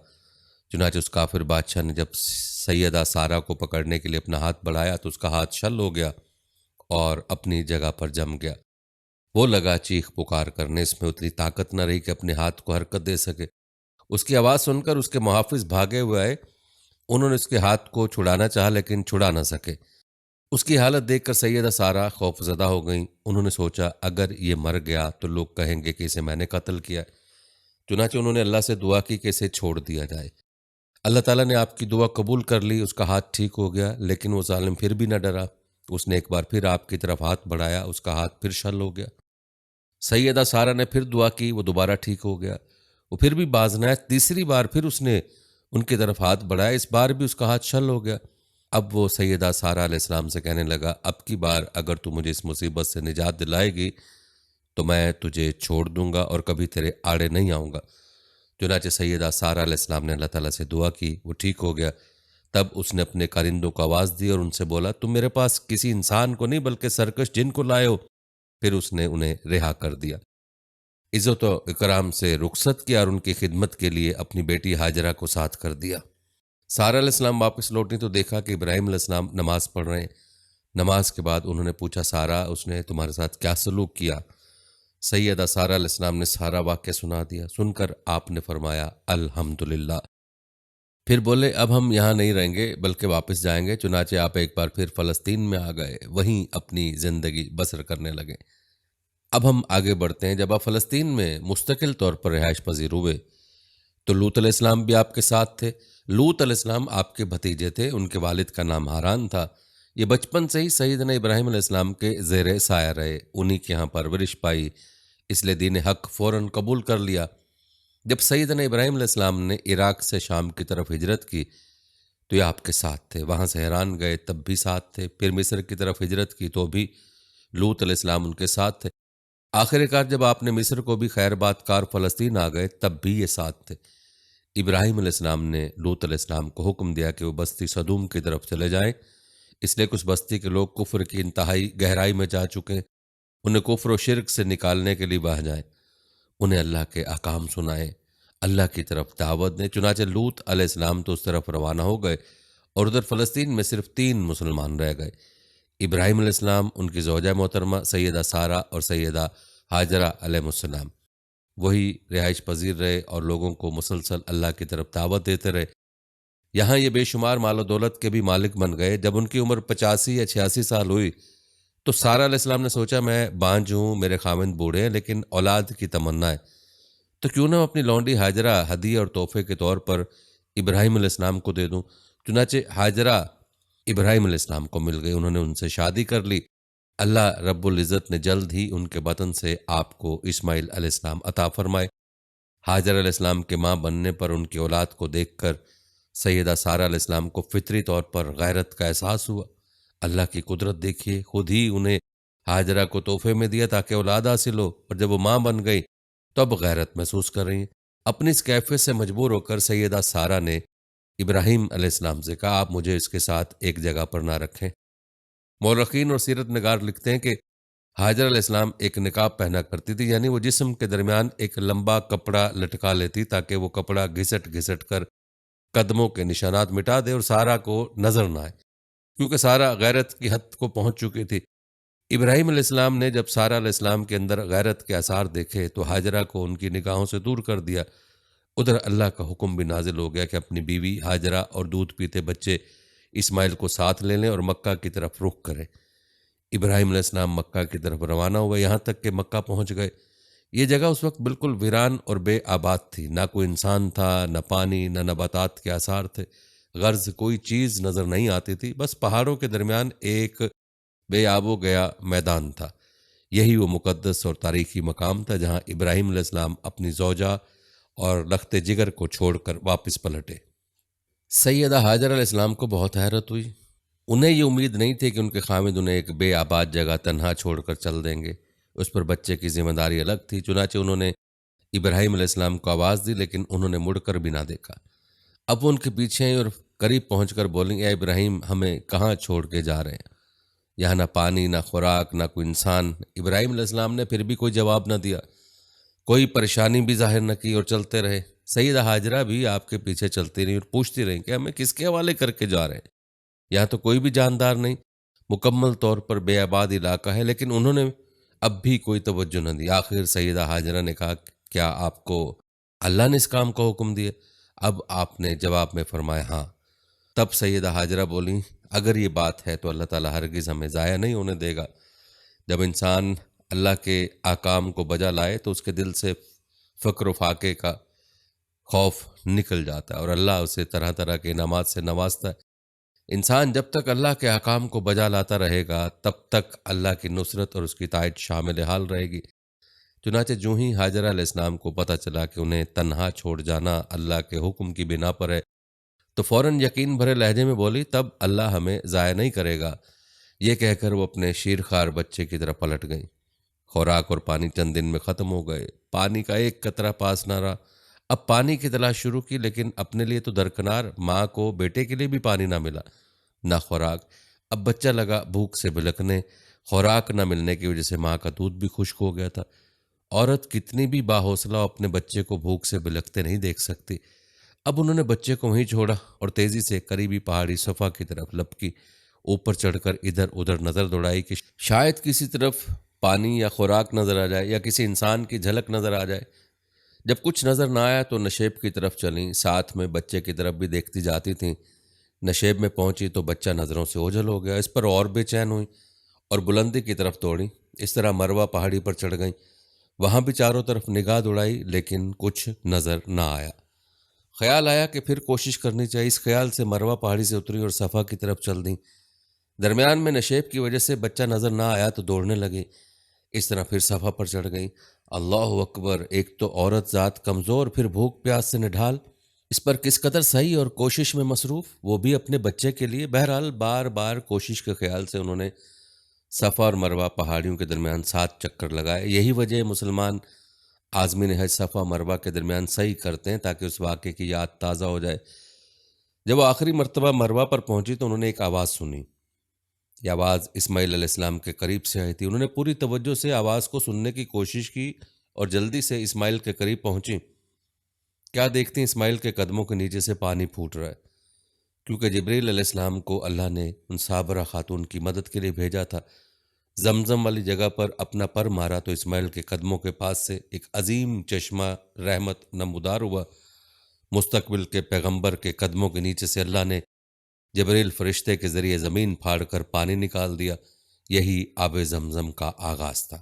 چنانچہ اس کافر بادشاہ نے جب سیدہ سارہ کو پکڑنے کے لیے اپنا ہاتھ بڑھایا تو اس کا ہاتھ شل ہو گیا اور اپنی جگہ پر جم گیا۔ وہ لگا چیخ پکار کرنے، اس میں اتنی طاقت نہ رہی کہ اپنے ہاتھ کو حرکت دے سکے۔ اس کی آواز سن کر اس کے محافظ بھاگے ہوئے آئے، انہوں نے اس کے ہاتھ کو چھڑانا چاہا لیکن چھڑا نہ سکے۔ اس کی حالت دیکھ کر سیدہ سارہ خوف زدہ ہو گئیں۔ انہوں نے سوچا اگر یہ مر گیا تو لوگ کہیں گے کہ اسے میں نے قتل کیا۔ چنانچہ انہوں نے اللہ سے دعا کی کہ اسے چھوڑ دیا جائے۔ اللہ تعالیٰ نے آپ کی دعا قبول کر لی، اس کا ہاتھ ٹھیک ہو گیا، لیکن وہ ظالم پھر بھی نہ ڈرا۔ اس نے ایک بار پھر آپ کی طرف ہاتھ بڑھایا، اس کا ہاتھ پھر شل ہو گیا۔ سیدہ سارہ نے پھر دعا کی، وہ دوبارہ ٹھیک ہو گیا۔ وہ پھر بھی باز نہ آیا، تیسری بار پھر اس نے ان کی طرف ہاتھ بڑھایا، اس بار بھی اس کا ہاتھ شل ہو گیا۔ اب وہ سیدہ سارہ علیہ السلام سے کہنے لگا اب کی بار اگر تو مجھے اس مصیبت سے نجات دلائے گی تو میں تجھے چھوڑ دوں گا اور کبھی تیرے آڑے نہیں آؤں گا۔ چنانچہ سیدہ سارہ علیہ السلام نے اللہ تعالیٰ سے دعا کی، وہ ٹھیک ہو گیا۔ تب اس نے اپنے کارندوں کو آواز دی اور ان سے بولا تم میرے پاس کسی انسان کو نہیں بلکہ سرکش جن کو لائے ہو۔ پھر اس نے انہیں رہا کر دیا، عزت و اکرام سے رخصت کیا اور ان کی خدمت کے لیے اپنی بیٹی ہاجرہ کو ساتھ کر دیا۔ سارہ علیہ السلام واپس لوٹی تو دیکھا کہ ابراہیم علیہ السلام نماز پڑھ رہے ہیں۔ نماز کے بعد انہوں نے پوچھا سارہ اس نے تمہارے ساتھ کیا سلوک کیا؟ سیدہ سارہ علیہ السلام نے سارا واقعہ سنا دیا۔ سن کر آپ نے فرمایا الحمدللہ۔ پھر بولے اب ہم یہاں نہیں رہیں گے بلکہ واپس جائیں گے، چنانچہ آپ ایک بار پھر فلسطین میں آ گئے، وہیں اپنی زندگی بسر کرنے لگے۔ اب ہم آگے بڑھتے ہیں۔ جب آپ فلسطین میں مستقل طور پر رہائش پذیر ہوئے تو لوط علیہ السلام بھی آپ کے ساتھ تھے۔ لوط علیہ السلام آپ کے بھتیجے تھے، ان کے والد کا نام ہاران تھا۔ یہ بچپن سے ہی سیدنا ابراہیم علیہ السلام کے زیر سایہ رہے، انہی کے ہاں پرورش پائی، اس لیے دین حق فوراً قبول کر لیا۔ جب سیدنا ابراہیم علیہ السلام نے عراق سے شام کی طرف ہجرت کی تو یہ آپ کے ساتھ تھے، وہاں سے حیران گئے تب بھی ساتھ تھے، پھر مصر کی طرف ہجرت کی تو بھی لوط علیہ السلام ان کے ساتھ تھے، آخر کار جب آپ نے مصر کو بھی خیر بات کار فلسطین آ گئے تب بھی یہ ساتھ تھے۔ ابراہیم علیہ السلام نے لوط علیہ السلام کو حکم دیا کہ وہ بستی سدوم کی طرف چلے جائیں، اس لیے کچھ بستی کے لوگ کفر کی انتہائی گہرائی میں جا چکے، انہیں کفر و شرک سے نکالنے کے لیے بہہ جائیں، انہیں اللہ کے احکام سنائیں، اللہ کی طرف دعوت دیں۔ چنانچہ لوط علیہ السلام تو اس طرف روانہ ہو گئے اور ادھر فلسطین میں صرف 3 مسلمان رہ گئے، ابراہیم علیہ السلام، ان کی زوجہ محترمہ سیدہ سارہ اور سیدہ ہاجرہ علیہ السلام۔ وہی رہائش پذیر رہے اور لوگوں کو مسلسل اللہ کی طرف دعوت دیتے رہے۔ یہاں یہ بے شمار مال و دولت کے بھی مالک بن گئے۔ جب ان کی عمر 85 یا 86 سال ہوئی تو سارہ علیہ السلام نے سوچا میں بانجھ ہوں، میرے خاوند بوڑھے ہیں، لیکن اولاد کی تمنا ہے، تو کیوں نہ اپنی لونڈی ہاجرہ ہدیہ اور تحفے کے طور پر ابراہیم علیہ السلام کو دے دوں۔ چنانچہ ہاجرہ ابراہیم علیہ السلام کو مل گئی، انہوں نے ان سے شادی کر لی۔ اللہ رب العزت نے جلد ہی ان کے بطن سے آپ کو اسماعیل علیہ السلام عطا فرمائے۔ ہاجر علیہ السلام کے ماں بننے پر ان کی اولاد کو دیکھ کر سیدہ سارہ علیہ السلام کو فطری طور پر غیرت کا احساس ہوا۔ اللہ کی قدرت دیکھیے، خود ہی انہیں ہاجرہ کو تحفے میں دیا تاکہ اولاد حاصل ہو، اور جب وہ ماں بن گئی تو اب غیرت محسوس کر رہی ہیں۔ اپنی اس کیفیت سے مجبور ہو کر سیدہ سارہ نے ابراہیم علیہ السلام سے کہا آپ مجھے اس کے ساتھ ایک جگہ پر نہ رکھیں۔ مورخین اور سیرت نگار لکھتے ہیں کہ ہاجر علیہ السلام ایک نقاب پہنا کرتی تھی، یعنی وہ جسم کے درمیان ایک لمبا کپڑا لٹکا لیتی تاکہ وہ کپڑا گھسٹ گھسٹ کر قدموں کے نشانات مٹا دے اور سارہ کو نظر نہ آئے، کیونکہ سارہ غیرت کی حد کو پہنچ چکی تھی۔ ابراہیم علیہ السلام نے جب سارہ علیہ السلام کے اندر غیرت کے آثار دیکھے تو ہاجرہ کو ان کی نگاہوں سے دور کر دیا۔ ادھر اللہ کا حکم بھی نازل ہو گیا کہ اپنی بیوی ہاجرہ اور دودھ پیتے بچے اسماعیل کو ساتھ لے لیں اور مکہ کی طرف رخ کریں۔ ابراہیم علیہ السلام مکہ کی طرف روانہ ہوئے، یہاں تک کہ مکہ پہنچ گئے۔ یہ جگہ اس وقت بالکل ویران اور بے آباد تھی، نہ کوئی انسان تھا، نہ پانی، نہ نباتات کے آثار تھے، غرض کوئی چیز نظر نہیں آتی تھی، بس پہاڑوں کے درمیان ایک بے آب و گیا میدان تھا۔ یہی وہ مقدس اور تاریخی مقام تھا جہاں ابراہیم علیہ السلام اپنی زوجہ اور لخت جگر کو چھوڑ کر واپس پلٹے۔ سیدہ ہاجر علیہ السلام کو بہت حیرت ہوئی، انہیں یہ امید نہیں تھی کہ ان کے خاوند انہیں ایک بے آباد جگہ تنہا چھوڑ کر چل دیں گے، اس پر بچے کی ذمہ داری الگ تھی۔ چنانچہ انہوں نے ابراہیم علیہ السلام کو آواز دی لیکن انہوں نے مڑ کر بھی نہ دیکھا۔ اب وہ ان کے پیچھے ہیں اور قریب پہنچ کر بولیں اے ابراہیم ہمیں کہاں چھوڑ کے جا رہے ہیں؟ یہاں نہ پانی، نہ خوراک، نہ کوئی انسان۔ ابراہیم علیہ السلام نے پھر بھی کوئی جواب نہ دیا، کوئی پریشانی بھی ظاہر نہ کی اور چلتے رہے۔ سیدہ ہاجرہ بھی آپ کے پیچھے چلتی رہی اور پوچھتی رہیں کہ ہمیں کس کے حوالے کر کے جا رہے ہیں؟ یہاں تو کوئی بھی جاندار نہیں، مکمل طور پر بے آباد علاقہ ہے، لیکن انہوں نے اب بھی کوئی توجہ نہ دی۔ آخر سیدہ ہاجرہ نے کہا کیا آپ کو اللہ نے اس کام کا حکم دیا؟ اب آپ نے جواب میں فرمایا ہاں۔ تب سیدہ ہاجرہ بولیں اگر یہ بات ہے تو اللہ تعالیٰ ہرگز ہمیں ضائع نہیں ہونے دے گا۔ جب انسان اللہ کے احکام کو بجا لائے تو اس کے دل سے فقر و فاقے کا خوف نکل جاتا ہے اور اللہ اسے طرح طرح کے انعامات سے نوازتا ہے۔ انسان جب تک اللہ کے احکام کو بجا لاتا رہے گا تب تک اللہ کی نصرت اور اس کی تائید شامل حال رہے گی۔ چنانچہ جو ہی ہاجرہ علیہ السلام کو پتہ چلا کہ انہیں تنہا چھوڑ جانا اللہ کے حکم کی بنا پر ہے تو فوراً یقین بھرے لہجے میں بولی تب اللہ ہمیں ضائع نہیں کرے گا۔ یہ کہہ کر وہ اپنے شیرخوار بچے کی طرف پلٹ گئیں۔ خوراک اور پانی چند دن میں ختم ہو گئے، پانی کا ایک قطرہ پاس نہ رہا۔ اب پانی کی تلاش شروع کی، لیکن اپنے لیے تو درکنار، ماں کو بیٹے کے لیے بھی پانی نہ ملا، نہ خوراک۔ اب بچہ لگا بھوک سے بلکنے، خوراک نہ ملنے کی وجہ سے ماں کا دودھ بھی خشک ہو گیا تھا۔ عورت کتنی بھی باحوصلہ اپنے بچے کو بھوک سے بلکتے نہیں دیکھ سکتی۔ اب انہوں نے بچے کو وہیں چھوڑا اور تیزی سے قریبی پہاڑی صفا کی طرف لپکی، اوپر چڑھ کر ادھر ادھر نظر دوڑائی کہ شاید کسی طرف پانی یا خوراک نظر آ جائے یا کسی انسان کی جھلک نظر آ جائے۔ جب کچھ نظر نہ آیا تو نشیب کی طرف چلیں، ساتھ میں بچے کی طرف بھی دیکھتی جاتی تھیں۔ نشیب میں پہنچی تو بچہ نظروں سے اوجھل ہو گیا، اس پر اور بے چین ہوئی اور بلندی کی طرف دوڑی۔ اس طرح مروہ پہاڑی پر چڑھ گئیں، وہاں بھی چاروں طرف نگاہ دوڑائی لیکن کچھ نظر نہ آیا۔ خیال آیا کہ پھر کوشش کرنی چاہیے، اس خیال سے مروہ پہاڑی سے اتری اور صفا کی طرف چل دیں۔ درمیان میں نشیب کی وجہ سے بچہ نظر نہ آیا تو دوڑنے لگے، اس طرح پھر صفا پر چڑھ گئیں۔ اللہ اکبر، ایک تو عورت ذات کمزور، پھر بھوک پیاس سے نڈھال، اس پر کس قدر صحیح اور کوشش میں مصروف، وہ بھی اپنے بچے کے لیے۔ بہرحال بار بار کوشش کے خیال سے انہوں نے صفا اور مروہ پہاڑیوں کے درمیان 7 چکر لگائے۔ یہی وجہ ہے مسلمان عازمین حج صفا مروہ کے درمیان صحیح کرتے ہیں تاکہ اس واقعے کی یاد تازہ ہو جائے۔ جب وہ آخری مرتبہ مروہ پر پہنچی تو انہوں نے ایک آواز سنی۔ یہ آواز اسماعیل علیہ السلام کے قریب سے آئی تھی۔ انہوں نے پوری توجہ سے آواز کو سننے کی کوشش کی اور جلدی سے اسماعیل کے قریب پہنچی۔ کیا دیکھتی ہیں، اسماعیل کے قدموں کے نیچے سے پانی پھوٹ رہا ہے، کیونکہ جبریل علیہ السلام کو اللہ نے ان صابرہ خاتون کی مدد کے لیے بھیجا تھا۔ زمزم والی جگہ پر اپنا پر مارا تو اسماعیل کے قدموں کے پاس سے ایک عظیم چشمہ رحمت نمودار ہوا۔ مستقبل کے پیغمبر کے قدموں کے نیچے سے اللہ نے جبریل فرشتے کے ذریعے زمین پھاڑ کر پانی نکال دیا۔ یہی آب زمزم کا آغاز تھا۔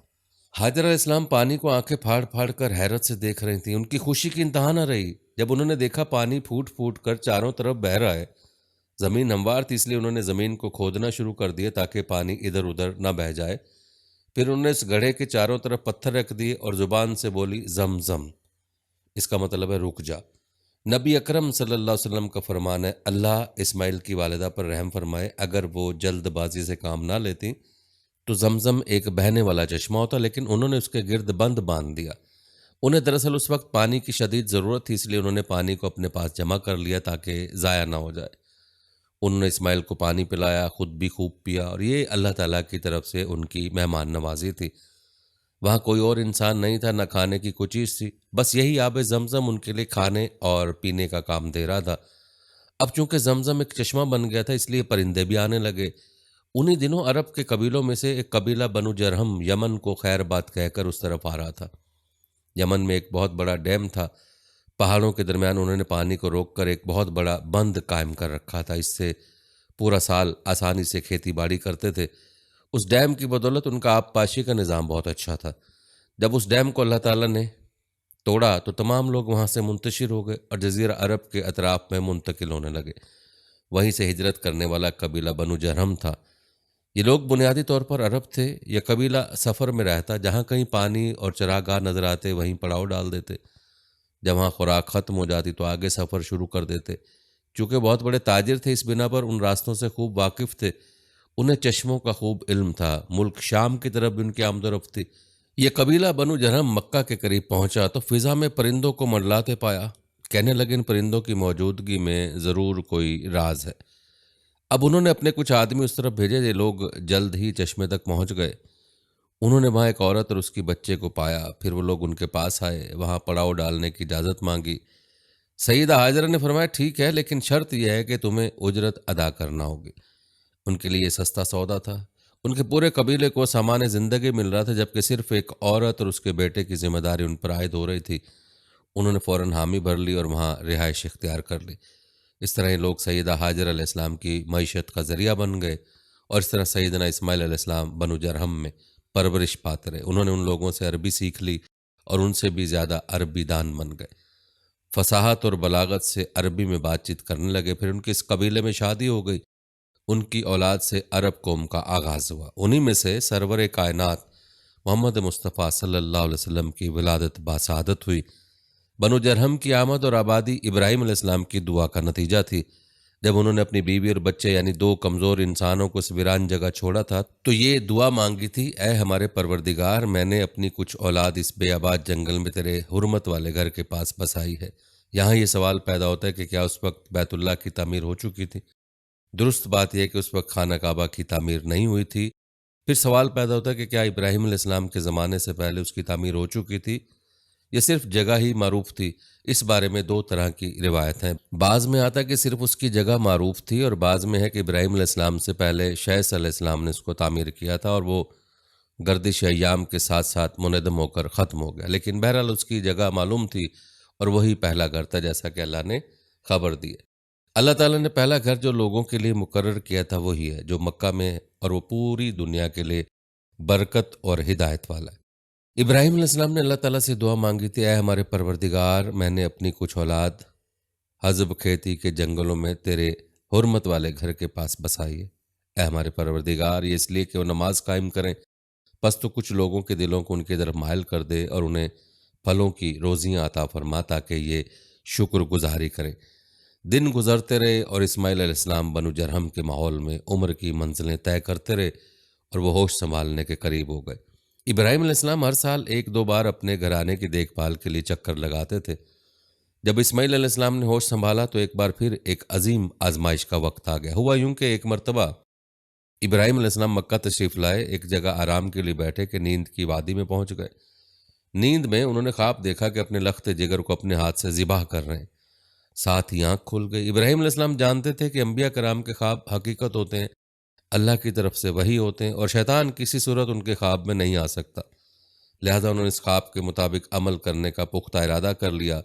حاجرہ علیہ السلام پانی کو آنکھیں پھاڑ پھاڑ کر حیرت سے دیکھ رہی تھیں۔ ان کی خوشی کی انتہا نہ رہی جب انہوں نے دیکھا پانی پھوٹ پھوٹ کر چاروں طرف بہہ رہا ہے۔ زمین ہموار تھی، اس لیے انہوں نے زمین کو کھودنا شروع کر دیا تاکہ پانی ادھر ادھر نہ بہہ جائے۔ پھر انہوں نے اس گڑھے کے چاروں طرف پتھر رکھ دیے اور زبان سے بولی زمزم، اس کا مطلب ہے رک جا۔ نبی اکرم صلی اللہ علیہ وسلم کا فرمان ہے، اللہ اسماعیل کی والدہ پر رحم فرمائے، اگر وہ جلد بازی سے کام نہ لیتی تو زمزم ایک بہنے والا چشمہ ہوتا، لیکن انہوں نے اس کے گرد بند باندھ دیا۔ انہیں دراصل اس وقت پانی کی شدید ضرورت تھی، اس لیے انہوں نے پانی کو اپنے پاس جمع کر لیا تاکہ ضائع نہ ہو جائے۔ انہوں نے اسماعیل کو پانی پلایا، خود بھی خوب پیا، اور یہ اللہ تعالیٰ کی طرف سے ان کی مہمان نوازی تھی۔ وہاں کوئی اور انسان نہیں تھا، نہ کھانے کی کوئی چیز تھی، بس یہی آب زمزم ان کے لیے کھانے اور پینے کا کام دے رہا تھا۔ اب چونکہ زمزم ایک چشمہ بن گیا تھا، اس لیے پرندے بھی آنے لگے۔ انہی دنوں عرب کے قبیلوں میں سے ایک قبیلہ بنو جرہم یمن کو خیر بات کہہ کر اس طرف آ رہا تھا۔ یمن میں ایک بہت بڑا ڈیم تھا، پہاڑوں کے درمیان انہوں نے پانی کو روک کر ایک بہت بڑا بند قائم کر رکھا تھا، اس سے پورا سال آسانی سے کھیتی باڑی کرتے تھے۔ اس ڈیم کی بدولت ان کا آب پاشی کا نظام بہت اچھا تھا۔ جب اس ڈیم کو اللہ تعالیٰ نے توڑا تو تمام لوگ وہاں سے منتشر ہو گئے اور جزیرہ عرب کے اطراف میں منتقل ہونے لگے۔ وہیں سے ہجرت کرنے والا قبیلہ بنو جرہم تھا۔ یہ لوگ بنیادی طور پر عرب تھے۔ یہ قبیلہ سفر میں رہتا، جہاں کہیں پانی اور چراگاہ نظر آتے وہیں پڑاؤ ڈال دیتے، جب وہاں خوراک ختم ہو جاتی تو آگے سفر شروع کر دیتے۔ چونکہ بہت بڑے تاجر تھے، اس بنا پر ان راستوں سے خوب واقف تھے، انہیں چشموں کا خوب علم تھا۔ ملک شام کی طرف بھی ان کی آمد و رفت تھی۔ یہ قبیلہ بنو جرہم مکہ کے قریب پہنچا تو فضا میں پرندوں کو منڈلاتے پایا۔ کہنے لگے ان پرندوں کی موجودگی میں ضرور کوئی راز ہے۔ اب انہوں نے اپنے کچھ آدمی اس طرف بھیجے، یہ لوگ جلد ہی چشمے تک پہنچ گئے۔ انہوں نے وہاں ایک عورت اور اس کی بچے کو پایا، پھر وہ لوگ ان کے پاس آئے، وہاں پڑاؤ ڈالنے کی اجازت مانگی۔ سیدہ حاجرہ نے فرمایا ٹھیک ہے، لیکن شرط یہ ہے کہ تمہیں اجرت ادا کرنا ہوگی۔ ان کے لیے یہ سستا سودا تھا۔ ان کے پورے قبیلے کو سامان زندگی مل رہا تھا، جبکہ صرف ایک عورت اور اس کے بیٹے کی ذمہ داری ان پر عائد ہو رہی تھی۔ انہوں نے فوراً حامی بھر لی اور وہاں رہائش اختیار کر لی۔ اس طرح یہ لوگ سیدہ حاجرہ علیہ السلام کی معیشت کا ذریعہ بن گئے، اور اس طرح سیدنا اسماعیل علیہ السلام بنو جرہم میں پرورش پاتے رہے۔ انہوں نے ان لوگوں سے عربی سیکھ لی اور ان سے بھی زیادہ عربی دان بن گئے۔ فصاحت اور بلاغت سے عربی میں بات چیت کرنے لگے۔ پھر ان کے اس قبیلے میں شادی ہو گئی۔ ان کی اولاد سے عرب قوم کا آغاز ہوا۔ انہی میں سے سرور کائنات محمد مصطفیٰ صلی اللہ علیہ وسلم کی ولادت باسعادت ہوئی۔ بنو جرہم کی آمد اور آبادی ابراہیم علیہ السلام کی دعا کا نتیجہ تھی۔ جب انہوں نے اپنی بیوی اور بچے یعنی 2 کمزور انسانوں کو اس ویران جگہ چھوڑا تھا تو یہ دعا مانگی تھی، اے ہمارے پروردگار، میں نے اپنی کچھ اولاد اس بے آباد جنگل میں تیرے حرمت والے گھر کے پاس بسائی ہے۔ یہاں یہ سوال پیدا ہوتا ہے کہ کیا اس وقت بیت اللہ کی تعمیر ہو چکی تھی؟ درست بات یہ ہے کہ اس وقت خانہ کعبہ کی تعمیر نہیں ہوئی تھی۔ پھر سوال پیدا ہوتا ہے کہ کیا ابراہیم علیہ السلام کے زمانے سے پہلے اس کی تعمیر ہو چکی تھی؟ یہ صرف جگہ ہی معروف تھی؟ اس بارے میں 2 طرح کی روایت ہیں۔ بعض میں آتا ہے کہ صرف اس کی جگہ معروف تھی، اور بعض میں ہے کہ ابراہیم علیہ السلام سے پہلے شیث علیہ السلام نے اس کو تعمیر کیا تھا اور وہ گردش ایام کے ساتھ ساتھ منہدم ہو کر ختم ہو گیا، لیکن بہرحال اس کی جگہ معلوم تھی اور وہی پہلا گھر تھا جیسا کہ اللہ نے خبر دی ہے۔ اللہ تعالیٰ نے پہلا گھر جو لوگوں کے لیے مقرر کیا تھا وہی ہے جو مکہ میں ہے، اور وہ پوری دنیا کے لیے برکت اور ہدایت والا ہے۔ ابراہیم علیہ السلام نے اللہ تعالیٰ سے دعا مانگی تھی، اے ہمارے پروردگار، میں نے اپنی کچھ اولاد حزب کھیتی کے جنگلوں میں تیرے حرمت والے گھر کے پاس بسائی ہے۔ اے ہمارے پروردگار، یہ اس لیے کہ وہ نماز قائم کریں، پس تو کچھ لوگوں کے دلوں کو ان کی طرف مائل کر دے اور انہیں پھلوں کی روزیاں عطا فرما تاکہ یہ شکر گزاری کریں۔ دن گزرتے رہے اور اسماعیل علیہ السلام بنو جرہم کے ماحول میں عمر کی منزلیں طے کرتے رہے اور وہ ہوش سنبھالنے کے قریب ہو گئے۔ ابراہیم علیہ السلام ہر سال 1-2 بار اپنے گھرانے کی دیکھ بھال کے لیے چکر لگاتے تھے۔ جب اسماعیل علیہ السلام نے ہوش سنبھالا تو ایک بار پھر ایک عظیم آزمائش کا وقت آ گیا۔ ہوا یوں کہ ایک مرتبہ ابراہیم علیہ السلام مکہ تشریف لائے، ایک جگہ آرام کے لیے بیٹھے کہ نیند کی وادی میں پہنچ گئے۔ نیند میں انہوں نے خواب دیکھا کہ اپنے لخت جگر کو اپنے ہاتھ سے ذبح کر رہے ہیں، ساتھ ہی آنکھ کھل گئی۔ ابراہیم علیہ السلام جانتے تھے کہ انبیاء کرام کے خواب حقیقت ہوتے ہیں، اللہ کی طرف سے وحی ہوتے ہیں، اور شیطان کسی صورت ان کے خواب میں نہیں آ سکتا، لہذا انہوں نے اس خواب کے مطابق عمل کرنے کا پختہ ارادہ کر لیا،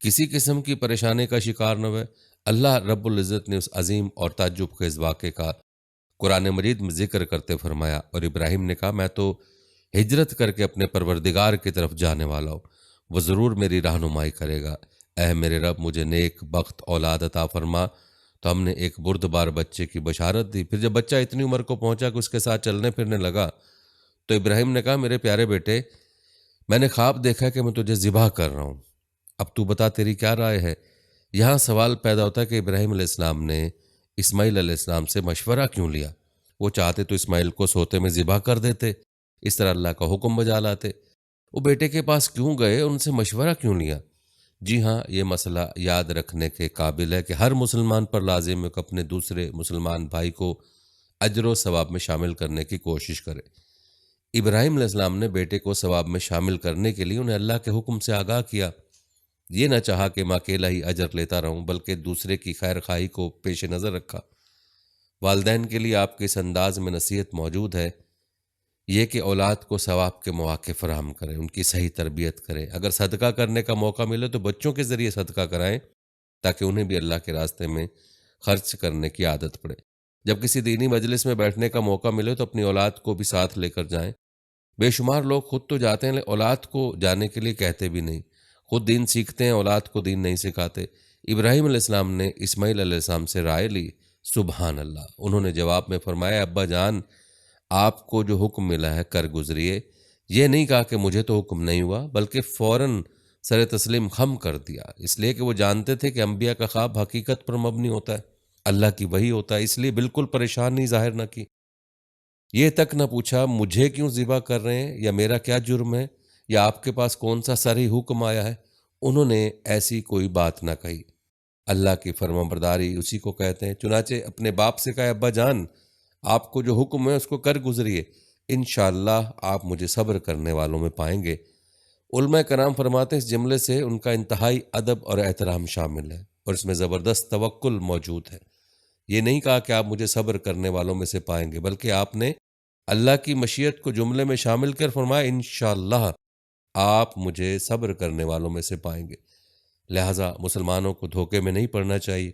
کسی قسم کی پریشانی کا شکار نہ ہوئے۔ اللہ رب العزت نے اس عظیم اور تعجب خیز واقعے کا قرآن مجید میں ذکر کرتے فرمایا، اور ابراہیم نے کہا، میں تو ہجرت کر کے اپنے پروردگار کی طرف جانے والا ہوں، وہ ضرور میری رہنمائی کرے گا۔ اے میرے رب، مجھے نیک بخت اولاد عطا فرما۔ تو ہم نے ایک بردبار بچے کی بشارت دی۔ پھر جب بچہ اتنی عمر کو پہنچا کہ اس کے ساتھ چلنے پھرنے لگا تو ابراہیم نے کہا، میرے پیارے بیٹے، میں نے خواب دیکھا کہ میں تجھے ذبح کر رہا ہوں، اب تو بتا تیری کیا رائے ہے؟ یہاں سوال پیدا ہوتا ہے کہ ابراہیم علیہ السلام نے اسماعیل علیہ السلام سے مشورہ کیوں لیا؟ وہ چاہتے تو اسماعیل کو سوتے میں ذبح کر دیتے، اس طرح اللہ کا حکم بجا لاتے۔ وہ بیٹے کے پاس کیوں گئے، ان سے مشورہ کیوں لیا؟ جی ہاں، یہ مسئلہ یاد رکھنے کے قابل ہے کہ ہر مسلمان پر لازم ہے کہ اپنے دوسرے مسلمان بھائی کو اجر و ثواب میں شامل کرنے کی کوشش کرے۔ ابراہیم علیہ السلام نے بیٹے کو ثواب میں شامل کرنے کے لیے انہیں اللہ کے حکم سے آگاہ کیا، یہ نہ چاہا کہ میں اکیلا ہی اجر لیتا رہوں، بلکہ دوسرے کی خیر خواہی کو پیش نظر رکھا۔ والدین کے لیے آپ کے اس انداز میں نصیحت موجود ہے، یہ کہ اولاد کو ثواب کے مواقع فراہم کریں، ان کی صحیح تربیت کریں۔ اگر صدقہ کرنے کا موقع ملے تو بچوں کے ذریعے صدقہ کرائیں تاکہ انہیں بھی اللہ کے راستے میں خرچ کرنے کی عادت پڑے۔ جب کسی دینی مجلس میں بیٹھنے کا موقع ملے تو اپنی اولاد کو بھی ساتھ لے کر جائیں۔ بے شمار لوگ خود تو جاتے ہیں، اولاد کو جانے کے لیے کہتے بھی نہیں، خود دین سیکھتے ہیں، اولاد کو دین نہیں سکھاتے۔ ابراہیم علیہ السلام نے اسماعیل علیہ السلام سے رائے لی، سبحان اللہ۔ انہوں نے جواب میں فرمایا، ابا جان، آپ کو جو حکم ملا ہے کر گزریے۔ یہ نہیں کہا کہ مجھے تو حکم نہیں ہوا، بلکہ فوراً سر تسلیم خم کر دیا، اس لیے کہ وہ جانتے تھے کہ انبیاء کا خواب حقیقت پر مبنی ہوتا ہے، اللہ کی وحی ہوتا ہے، اس لیے بالکل پریشانی ظاہر نہ کی۔ یہ تک نہ پوچھا مجھے کیوں ذبح کر رہے ہیں، یا میرا کیا جرم ہے، یا آپ کے پاس کون سا صریح حکم آیا ہے۔ انہوں نے ایسی کوئی بات نہ کہی۔ اللہ کی فرمانبرداری اسی کو کہتے ہیں۔ چنانچہ اپنے باپ سے کہا، ابا جان، آپ کو جو حکم ہے اس کو کر گزریے، انشاءاللہ آپ مجھے صبر کرنے والوں میں پائیں گے۔ علماء کرام فرماتے ہیں اس جملے سے ان کا انتہائی ادب اور احترام شامل ہے، اور اس میں زبردست توکل موجود ہے۔ یہ نہیں کہا کہ آپ مجھے صبر کرنے والوں میں سے پائیں گے، بلکہ آپ نے اللہ کی مشیت کو جملے میں شامل کر فرمایا، انشاءاللہ آپ مجھے صبر کرنے والوں میں سے پائیں گے۔ لہٰذا مسلمانوں کو دھوکے میں نہیں پڑنا چاہیے۔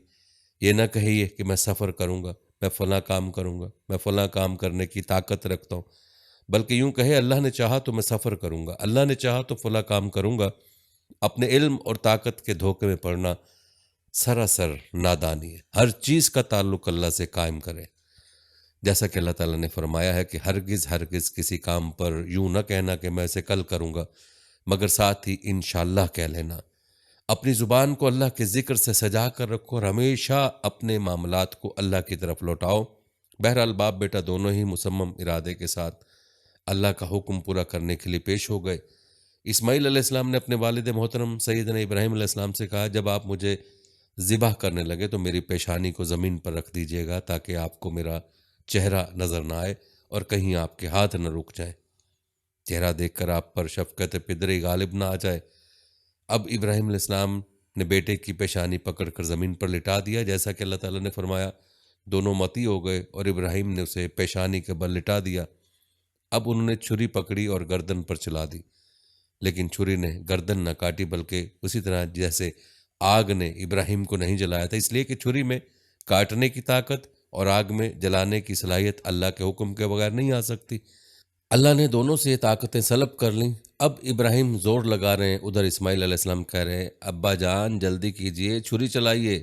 یہ نہ کہیے کہ میں سفر کروں گا، میں فلاں کام کروں گا، میں فلاں کام کرنے کی طاقت رکھتا ہوں، بلکہ یوں کہے، اللہ نے چاہا تو میں سفر کروں گا، اللہ نے چاہا تو فلاں کام کروں گا۔ اپنے علم اور طاقت کے دھوکے میں پڑنا سراسر نادانی ہے۔ ہر چیز کا تعلق اللہ سے قائم کرے، جیسا کہ اللہ تعالیٰ نے فرمایا ہے کہ ہرگز کسی کام پر یوں نہ کہنا کہ میں اسے کل کروں گا، مگر ساتھ ہی انشاءاللہ کہہ لینا۔ اپنی زبان کو اللہ کے ذکر سے سجا کر رکھو اور ہمیشہ اپنے معاملات کو اللہ کی طرف لوٹاؤ۔ بہرحال باپ بیٹا دونوں ہی مصمم ارادے کے ساتھ اللہ کا حکم پورا کرنے کے لیے پیش ہو گئے۔ اسماعیل علیہ السلام نے اپنے والد محترم سیدنا ابراہیم علیہ السلام سے کہا، جب آپ مجھے ذبح کرنے لگے تو میری پیشانی کو زمین پر رکھ دیجیے گا تاکہ آپ کو میرا چہرہ نظر نہ آئے اور کہیں آپ کے ہاتھ نہ رک جائیں، چہرہ دیکھ کر آپ پر شفقت پدری غالب نہ آ جائے۔ اب ابراہیم علیہ السلام نے بیٹے کی پیشانی پکڑ کر زمین پر لٹا دیا جیسا کہ اللہ تعالیٰ نے فرمایا۔ دونوں متی ہو گئے اور ابراہیم نے اسے پیشانی کے بل لٹا دیا۔ اب انہوں نے چھری پکڑی اور گردن پر چلا دی، لیکن چھری نے گردن نہ کاٹی بلکہ اسی طرح جیسے آگ نے ابراہیم کو نہیں جلایا تھا، اس لیے کہ چھری میں کاٹنے کی طاقت اور آگ میں جلانے کی صلاحیت اللہ کے حکم کے بغیر نہیں آ سکتی۔ اللہ نے دونوں سے یہ طاقتیں سلب کر لیں۔ اب ابراہیم زور لگا رہے ہیں، ادھر اسماعیل علیہ السلام کہہ رہے ہیں ابا جان جلدی کیجئے، چھری چلائیے۔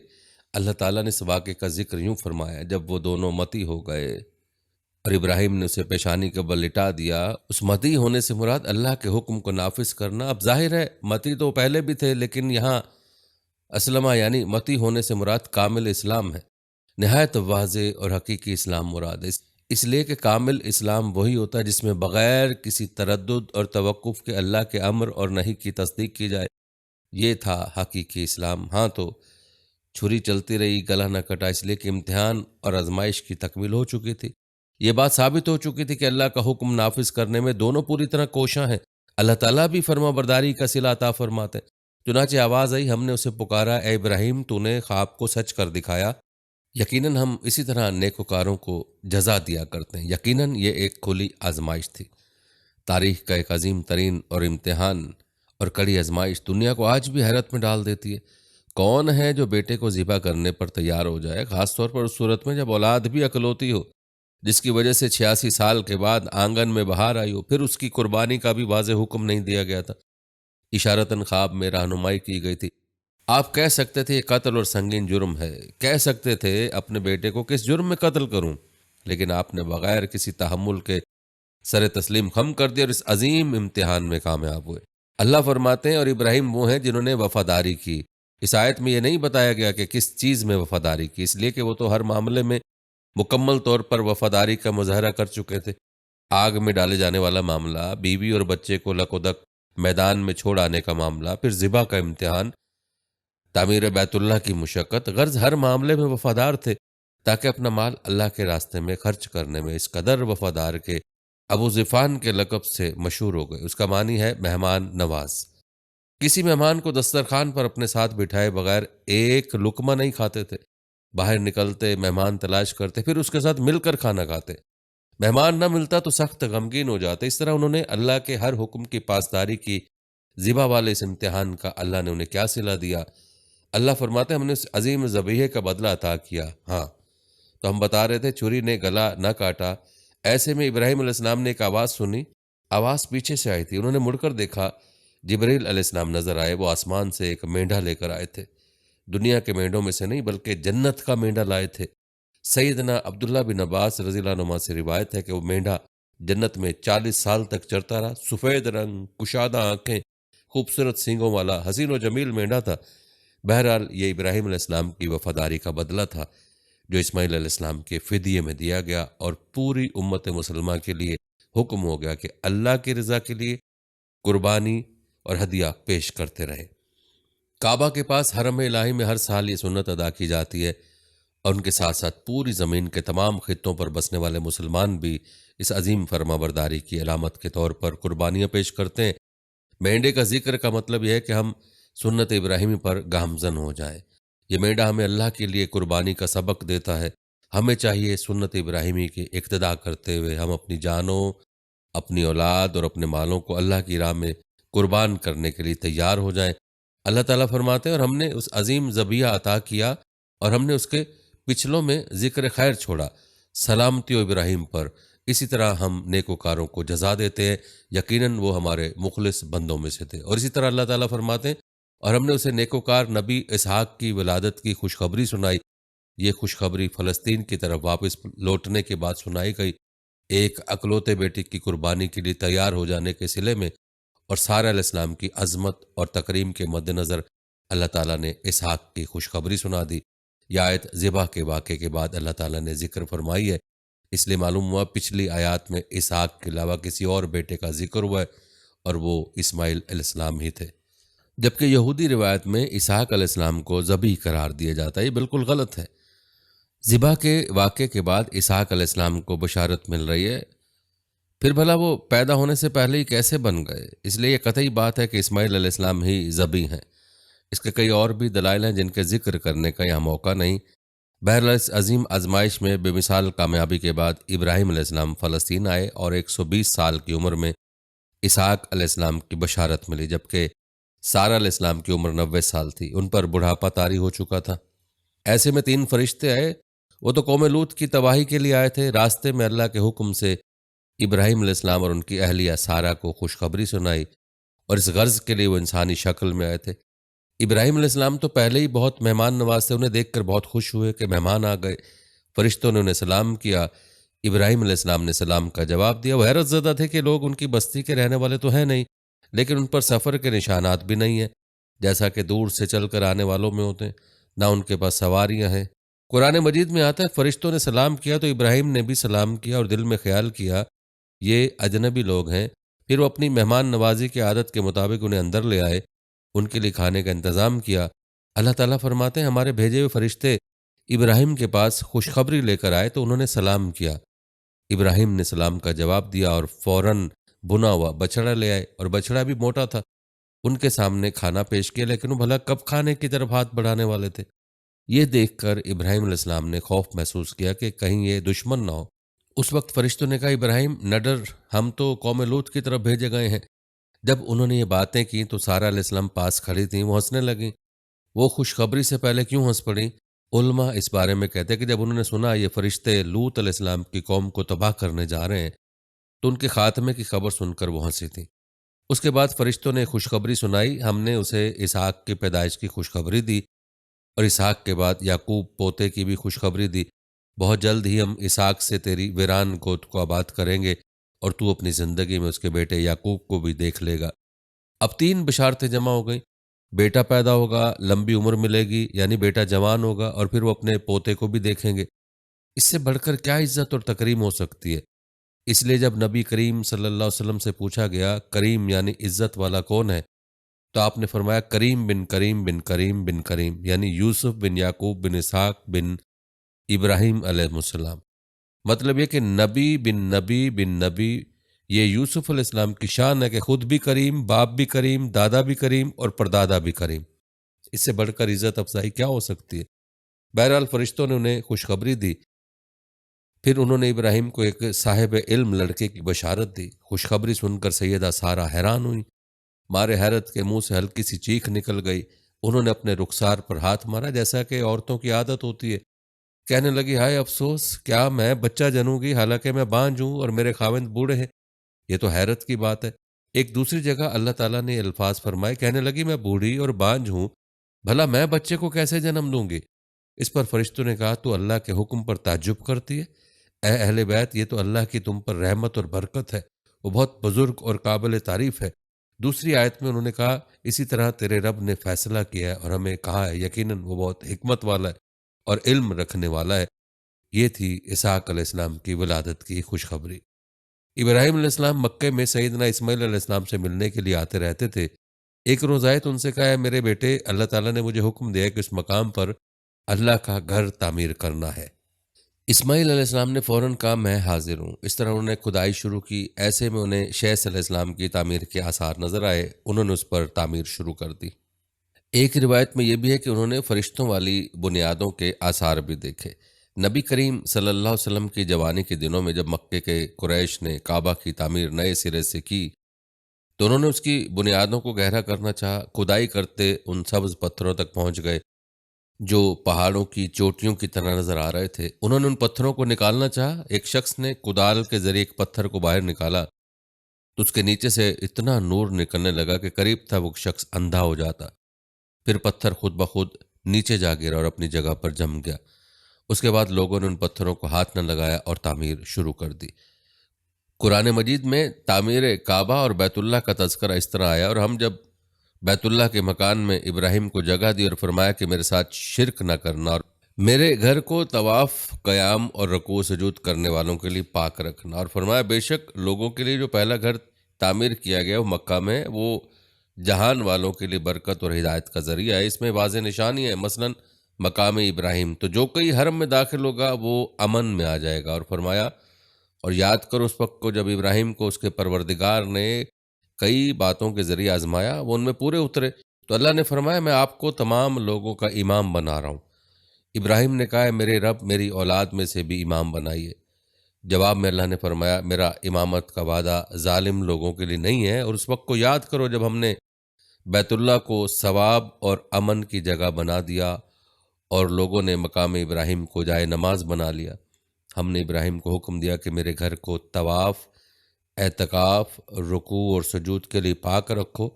اللہ تعالیٰ نے اس واقعے کا ذکر یوں فرمایا، جب وہ دونوں متی ہو گئے اور ابراہیم نے اسے پیشانی کے بل لٹا دیا۔ اس متی ہونے سے مراد اللہ کے حکم کو نافذ کرنا۔ اب ظاہر ہے متی تو پہلے بھی تھے، لیکن یہاں اسلمہ یعنی متی ہونے سے مراد کامل اسلام ہے، نہایت واضح اور حقیقی اسلام مراد ہے۔ اس لیے کہ کامل اسلام وہی ہوتا ہے جس میں بغیر کسی تردد اور توقف کے اللہ کے امر اور نہی کی تصدیق کی جائے، یہ تھا حقیقی اسلام۔ ہاں تو چھری چلتی رہی، گلا نہ کٹا، اس لیے کہ امتحان اور آزمائش کی تکمیل ہو چکی تھی۔ یہ بات ثابت ہو چکی تھی کہ اللہ کا حکم نافذ کرنے میں دونوں پوری طرح کوشاں ہیں۔ اللہ تعالیٰ بھی فرما برداری کا صلہ عطا فرماتے۔ چنانچہ آواز آئی، ہم نے اسے پکارا، اے ابراہیم تو نے خواب کو سچ کر دکھایا، یقیناً ہم اسی طرح نیکوکاروں کو جزا دیا کرتے ہیں۔ یقیناً یہ ایک کھلی آزمائش تھی، تاریخ کا ایک عظیم ترین اور امتحان اور کڑی آزمائش دنیا کو آج بھی حیرت میں ڈال دیتی ہے۔ کون ہے جو بیٹے کو ذبح کرنے پر تیار ہو جائے، خاص طور پر اس صورت میں جب اولاد بھی اکلوتی ہو، جس کی وجہ سے 86 سال کے بعد آنگن میں بہار آئی ہو، پھر اس کی قربانی کا بھی واضح حکم نہیں دیا گیا تھا، اشارتاً خواب میں رہنمائی کی گئی تھی۔ آپ کہہ سکتے تھے یہ قتل اور سنگین جرم ہے، کہہ سکتے تھے اپنے بیٹے کو کس جرم میں قتل کروں، لیکن آپ نے بغیر کسی تحمل کے سر تسلیم خم کر دیا اور اس عظیم امتحان میں کامیاب ہوئے۔ اللہ فرماتے ہیں اور ابراہیم وہ ہیں جنہوں نے وفاداری کی۔ اس آیت میں یہ نہیں بتایا گیا کہ کس چیز میں وفاداری کی، اس لیے کہ وہ تو ہر معاملے میں مکمل طور پر وفاداری کا مظاہرہ کر چکے تھے۔ آگ میں ڈالے جانے والا معاملہ، بیوی اور بچے کو لکودک میدان میں چھوڑ آنے کا معاملہ، پھر ذبح کا امتحان، تعمیر بیت اللہ کی مشقت، غرض ہر معاملے میں وفادار تھے، تاکہ اپنا مال اللہ کے راستے میں خرچ کرنے میں اس قدر وفادار کے ابو ظفان کے لقب سے مشہور ہو گئے۔ اس کا معنی ہے مہمان نواز۔ کسی مہمان کو دسترخوان پر اپنے ساتھ بٹھائے بغیر ایک لقمہ نہیں کھاتے تھے، باہر نکلتے، مہمان تلاش کرتے، پھر اس کے ساتھ مل کر کھانا کھاتے۔ مہمان نہ ملتا تو سخت غمگین ہو جاتے۔ اس طرح انہوں نے اللہ کے ہر حکم کی پاسداری کی۔ ذبح والے اس امتحان کا اللہ نے انہیں کیا صلہ دیا؟ اللہ فرماتے ہیں ہم نے اس عظیم ذبیحے کا بدلہ عطا کیا۔ ہاں تو ہم بتا رہے تھے چھری نے گلا نہ کاٹا۔ ایسے میں ابراہیم علیہ السلام نے ایک آواز سنی، آواز پیچھے سے آئی تھی۔ انہوں نے مڑ کر دیکھا، جبریل علیہ السلام نظر آئے۔ وہ آسمان سے ایک مینڈھا لے کر آئے تھے، دنیا کے مینڈھوں میں سے نہیں بلکہ جنت کا مینڈھا لائے تھے۔ سیدنا عبداللہ بن عباس رضی اللہ عنہ سے روایت ہے کہ وہ مینڈھا جنت میں 40 سال تک چرتا رہا۔ سفید رنگ، کشادہ آنکھیں، خوبصورت سینگوں والا حسین و جمیل مینڈھا تھا۔ بہرحال یہ ابراہیم علیہ السلام کی وفاداری کا بدلہ تھا جو اسماعیل علیہ السلام کے فدیے میں دیا گیا، اور پوری امت مسلمہ کے لیے حکم ہو گیا کہ اللہ کی رضا کے لیے قربانی اور ہدیہ پیش کرتے رہے۔ کعبہ کے پاس حرم الہی میں ہر سال یہ سنت ادا کی جاتی ہے، اور ان کے ساتھ ساتھ پوری زمین کے تمام خطوں پر بسنے والے مسلمان بھی اس عظیم فرما برداری کی علامت کے طور پر قربانیاں پیش کرتے ہیں۔ مینڈے کا ذکر کا مطلب یہ ہے کہ ہم سنت ابراہیمی پر گامزن ہو جائیں۔ یہ مینڈا ہمیں اللہ کے لیے قربانی کا سبق دیتا ہے۔ ہمیں چاہیے سنت ابراہیمی کی اقتداء کرتے ہوئے ہم اپنی جانوں، اپنی اولاد اور اپنے مالوں کو اللہ کی راہ میں قربان کرنے کے لیے تیار ہو جائیں۔ اللہ تعالیٰ فرماتے ہیں اور ہم نے اس عظیم ذبیحہ عطا کیا اور ہم نے اس کے پچھلوں میں ذکر خیر چھوڑا، سلامتی و ابراہیم پر۔ اسی طرح ہم نیکوکاروں کو جزا دیتے ہیں، یقیناً وہ ہمارے مخلص بندوں میں سے تھے۔ اور اسی طرح اللہ تعالیٰ فرماتے ہیں اور ہم نے اسے نیکوکار نبی اسحاق کی ولادت کی خوشخبری سنائی۔ یہ خوشخبری فلسطین کی طرف واپس لوٹنے کے بعد سنائی گئی، ایک اکلوتے بیٹی کی قربانی کے لیے تیار ہو جانے کے صلے میں، اور سارہ علیہ السلام کی عظمت اور تکریم کے مد نظر اللہ تعالیٰ نے اسحاق کی خوشخبری سنا دی۔ یہ آیت ذبح کے واقعے کے بعد اللہ تعالیٰ نے ذکر فرمائی ہے، اس لیے معلوم ہوا پچھلی آیات میں اسحاق کے علاوہ کسی اور بیٹے کا ذکر ہوا ہے، اور وہ اسماعیل علیہ السلام ہی تھے۔ جبکہ یہودی روایت میں اسحاق علیہ السلام کو ذبیح قرار دیا جاتا ہے، یہ بالکل غلط ہے۔ ذبح کے واقعے کے بعد اسحاق علیہ السلام کو بشارت مل رہی ہے، پھر بھلا وہ پیدا ہونے سے پہلے ہی کیسے بن گئے؟ اس لیے یہ قطعی بات ہے کہ اسماعیل علیہ السلام ہی ذبیح ہیں۔ اس کے کئی اور بھی دلائل ہیں جن کے ذکر کرنے کا یہاں موقع نہیں۔ بہرحال اس عظیم آزمائش میں بے مثال کامیابی کے بعد ابراہیم علیہ السلام فلسطین آئے اور 120 سال کی عمر میں اسحاق علیہ السلام کی بشارت ملی، جبکہ سارہ علیہ السلام کی عمر 90 سال تھی، ان پر بڑھاپا طاری ہو چکا تھا۔ ایسے میں 3 فرشتے آئے، وہ تو قوم لوط کی تباہی کے لیے آئے تھے۔ راستے میں اللہ کے حکم سے ابراہیم علیہ السلام اور ان کی اہلیہ سارہ کو خوشخبری سنائی، اور اس غرض کے لیے وہ انسانی شکل میں آئے تھے۔ ابراہیم علیہ السلام تو پہلے ہی بہت مہمان نواز تھے، انہیں دیکھ کر بہت خوش ہوئے کہ مہمان آ گئے۔ فرشتوں نے انہیں سلام کیا، ابراہیم علیہ السلام نے سلام کا جواب دیا۔ وہ حیرت زدہ تھے کہ لوگ ان کی بستی کے رہنے والے تو ہیں نہیں، لیکن ان پر سفر کے نشانات بھی نہیں ہیں، جیسا کہ دور سے چل کر آنے والوں میں ہوتے ہیں، نہ ان کے پاس سواریاں ہیں۔ قرآن مجید میں آتا ہے فرشتوں نے سلام کیا تو ابراہیم نے بھی سلام کیا، اور دل میں خیال کیا یہ اجنبی لوگ ہیں۔ پھر وہ اپنی مہمان نوازی کی عادت کے مطابق انہیں اندر لے آئے، ان کے لیے کھانے کا انتظام کیا۔ اللہ تعالیٰ فرماتے ہیں ہمارے بھیجے ہوئے فرشتے ابراہیم کے پاس خوشخبری لے کر آئے تو انہوں نے سلام کیا۔ ابراہیم نے سلام کا جواب دیا اور فوراً بنا ہوا بچڑا لے آئے، اور بچڑا بھی موٹا تھا۔ ان کے سامنے کھانا پیش کیا، لیکن وہ بھلا کب کھانے کی طرف ہاتھ بڑھانے والے تھے؟ یہ دیکھ کر ابراہیم علیہ السلام نے خوف محسوس کیا کہ کہیں یہ دشمن نہ ہو۔ اس وقت فرشتوں نے کہا ابراہیم نہ ڈر، ہم تو قوم لوط کی طرف بھیجے گئے ہیں۔ جب انہوں نے یہ باتیں کی تو سارہ علیہ السلام پاس کھڑی تھیں، وہ ہنسنے لگیں۔ وہ خوشخبری سے پہلے کیوں ہنس پڑیں؟ علماء اس بارے میں کہتے ہیں کہ جب انہوں نے سنا یہ فرشتے لوط علیہ السلام کی قوم کو تباہ کرنے جا رہے ہیں تو ان کے خاتمے کی خبر سن کر وہ ہنسی تھیں۔ اس کے بعد فرشتوں نے خوشخبری سنائی، ہم نے اسے اسحاق کی پیدائش کی خوشخبری دی، اور اسحاق کے بعد یعقوب پوتے کی بھی خوشخبری دی۔ بہت جلد ہی ہم اسحاق سے تیری ویران گود کو آباد کریں گے، اور تو اپنی زندگی میں اس کے بیٹے یعقوب کو بھی دیکھ لے گا۔ اب 3 بشارتیں جمع ہو گئیں، بیٹا پیدا ہوگا، لمبی عمر ملے گی، یعنی بیٹا جوان ہوگا، اور پھر وہ اپنے پوتے کو بھی دیکھیں گے۔ اس سے بڑھ کر کیا عزت اور تکریم ہو سکتی ہے؟ اس لیے جب نبی کریم صلی اللہ علیہ وسلم سے پوچھا گیا کریم یعنی عزت والا کون ہے، تو آپ نے فرمایا کریم بن کریم بن کریم بن کریم، یعنی یوسف بن یعقوب بن اسحاق بن ابراہیم علیہ السلام۔ مطلب یہ کہ نبی بن نبی بن نبی، یہ یوسف علیہ السلام کی شان ہے کہ خود بھی کریم، باپ بھی کریم، دادا بھی کریم، اور پردادا بھی کریم۔ اس سے بڑھ کر عزت افزائی کیا ہو سکتی ہے؟ بہرحال فرشتوں نے انہیں خوشخبری دی، پھر انہوں نے ابراہیم کو ایک صاحب علم لڑکے کی بشارت دی۔ خوشخبری سن کر سیدہ سارہ حیران ہوئی، مارے حیرت کے منہ سے ہلکی سی چیخ نکل گئی۔ انہوں نے اپنے رخسار پر ہاتھ مارا جیسا کہ عورتوں کی عادت ہوتی ہے، کہنے لگی ہائے افسوس، کیا میں بچہ جنوں گی حالانکہ میں بانجھ ہوں اور میرے خاوند بوڑھے ہیں؟ یہ تو حیرت کی بات ہے۔ ایک دوسری جگہ اللہ تعالیٰ نے الفاظ فرمائے، کہنے لگی میں بوڑھی اور بانجھ ہوں، بھلا میں بچے کو کیسے جنم دوں گی؟ اس پر فرشتوں نے کہا تو اللہ کے حکم پر تعجب کرتی ہے؟ اے اہل بیت، یہ تو اللہ کی تم پر رحمت اور برکت ہے، وہ بہت بزرگ اور قابل تعریف ہے۔ دوسری آیت میں انہوں نے کہا اسی طرح تیرے رب نے فیصلہ کیا ہے اور ہمیں کہا ہے، یقیناً وہ بہت حکمت والا ہے اور علم رکھنے والا ہے۔ یہ تھی اسحاق علیہ السلام کی ولادت کی خوشخبری۔ ابراہیم علیہ السلام مکے میں سیدنا اسماعیل علیہ السلام سے ملنے کے لیے آتے رہتے تھے۔ ایک روز آئے تو ان سے کہا ہے میرے بیٹے، اللہ تعالیٰ نے مجھے حکم دیا کہ اس مقام پر اللہ کا گھر تعمیر کرنا ہے۔ اسماعیل علیہ السلام نے فوراً کہا میں حاضر ہوں۔ اس طرح انہوں نے کھدائی شروع کی۔ ایسے میں انہیں شیث علیہ السلام کی تعمیر کے آثار نظر آئے، انہوں نے اس پر تعمیر شروع کر دی۔ ایک روایت میں یہ بھی ہے کہ انہوں نے فرشتوں والی بنیادوں کے آثار بھی دیکھے۔ نبی کریم صلی اللہ علیہ وسلم کی جوانی کے دنوں میں جب مکے کے قریش نے کعبہ کی تعمیر نئے سرے سے کی تو انہوں نے اس کی بنیادوں کو گہرا کرنا چاہا۔ کھدائی کرتے ان سبز پتھروں تک پہنچ گئے جو پہاڑوں کی چوٹیوں کی طرح نظر آ رہے تھے۔ انہوں نے ان پتھروں کو نکالنا چاہا۔ ایک شخص نے کدال کے ذریعے ایک پتھر کو باہر نکالا تو اس کے نیچے سے اتنا نور نکلنے لگا کہ قریب تھا وہ شخص اندھا ہو جاتا۔ پھر پتھر خود بخود نیچے جا گرا اور اپنی جگہ پر جم گیا۔ اس کے بعد لوگوں نے ان پتھروں کو ہاتھ نہ لگایا اور تعمیر شروع کر دی۔ قرآن مجید میں تعمیر کعبہ اور بیت اللہ کا تذکرہ اس طرح آیا، اور ہم جب بیت اللہ کے مکان میں ابراہیم کو جگہ دی اور فرمایا کہ میرے ساتھ شرک نہ کرنا اور میرے گھر کو طواف، قیام اور رکوع سجود کرنے والوں کے لیے پاک رکھنا، اور فرمایا بے شک لوگوں کے لیے جو پہلا گھر تعمیر کیا گیا وہ مکہ میں، وہ جہان والوں کے لیے برکت اور ہدایت کا ذریعہ ہے۔ اس میں واضح نشانی ہے، مثلا مقام ابراہیم، تو جو کوئی حرم میں داخل ہوگا وہ امن میں آ جائے گا۔ اور فرمایا اور یاد کرو اس وقت کو جب ابراہیم کو اس کے پروردگار نے کئی باتوں کے ذریعے آزمایا، وہ ان میں پورے اترے، تو اللہ نے فرمایا میں آپ کو تمام لوگوں کا امام بنا رہا ہوں۔ ابراہیم نے کہا ہے میرے رب میری اولاد میں سے بھی امام بنائیے۔ جواب میں اللہ نے فرمایا میرا امامت کا وعدہ ظالم لوگوں کے لیے نہیں ہے۔ اور اس وقت کو یاد کرو جب ہم نے بیت اللہ کو ثواب اور امن کی جگہ بنا دیا اور لوگوں نے مقام ابراہیم کو جائے نماز بنا لیا۔ ہم نے ابراہیم کو حکم دیا کہ میرے گھر کو طواف، اعتکاف، رکوع اور سجود کے لیے پاک رکھو،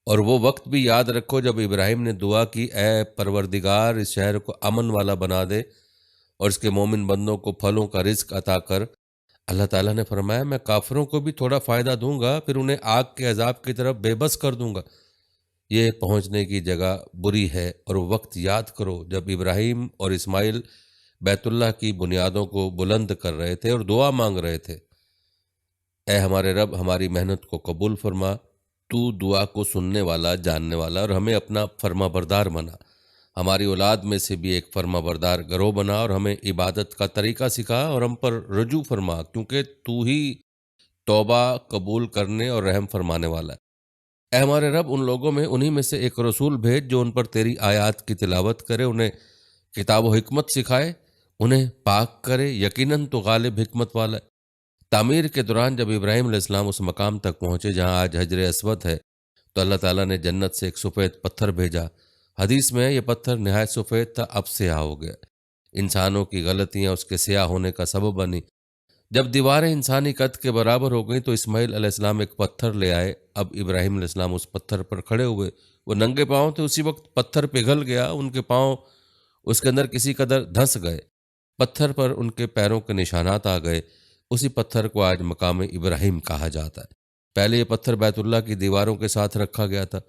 اور وہ وقت بھی یاد رکھو جب ابراہیم نے دعا کی اے پروردگار اس شہر کو امن والا بنا دے اور اس کے مومن بندوں کو پھلوں کا رزق عطا کر۔ اللہ تعالیٰ نے فرمایا میں کافروں کو بھی تھوڑا فائدہ دوں گا، پھر انہیں آگ کے عذاب کی طرف بے بس کر دوں گا۔ یہ پہنچنے کی جگہ بری ہے، اور وہ وقت یاد کرو جب ابراہیم اور اسماعیل بیت اللہ کی بنیادوں کو بلند کر رہے تھے اور دعا مانگ رہے تھے، اے ہمارے رب ہماری محنت کو قبول فرما، تو دعا کو سننے والا، جاننے والا، اور ہمیں اپنا فرما بردار بنا، ہماری اولاد میں سے بھی ایک فرما بردار گروہ بنا، اور ہمیں عبادت کا طریقہ سکھا اور ہم پر رجوع فرما، کیونکہ تو ہی توبہ قبول کرنے اور رحم فرمانے والا ہے۔ اے ہمارے رب ان لوگوں میں انہی میں سے ایک رسول بھیج جو ان پر تیری آیات کی تلاوت کرے، انہیں کتاب و حکمت سکھائے، انہیں پاک کرے، یقیناً تو غالب حکمت والا ہے۔ تعمیر کے دوران جب ابراہیم علیہ السلام اس مقام تک پہنچے جہاں آج حجر اسود ہے، تو اللہ تعالیٰ نے جنت سے ایک سفید پتھر بھیجا۔ حدیث میں ہے یہ پتھر نہایت سفید تھا، اب سیاہ ہو گیا۔ انسانوں کی غلطیاں اس کے سیاہ ہونے کا سبب بنی۔ جب دیواریں انسانی قد کے برابر ہو گئیں تو اسماعیل علیہ السلام ایک پتھر لے آئے۔ اب ابراہیم علیہ السلام اس پتھر پر کھڑے ہوئے، وہ ننگے پاؤں تھے، اسی وقت پتھر پگھل گیا، ان کے پاؤں اس کے اندر کسی قدر دھنس گئے، پتھر پر ان کے پیروں کے نشانات آ گئے۔ اسی پتھر کو آج مقام ابراہیم کہا جاتا ہے۔ پہلے یہ پتھر بیت اللہ کی دیواروں کے ساتھ رکھا گیا تھا،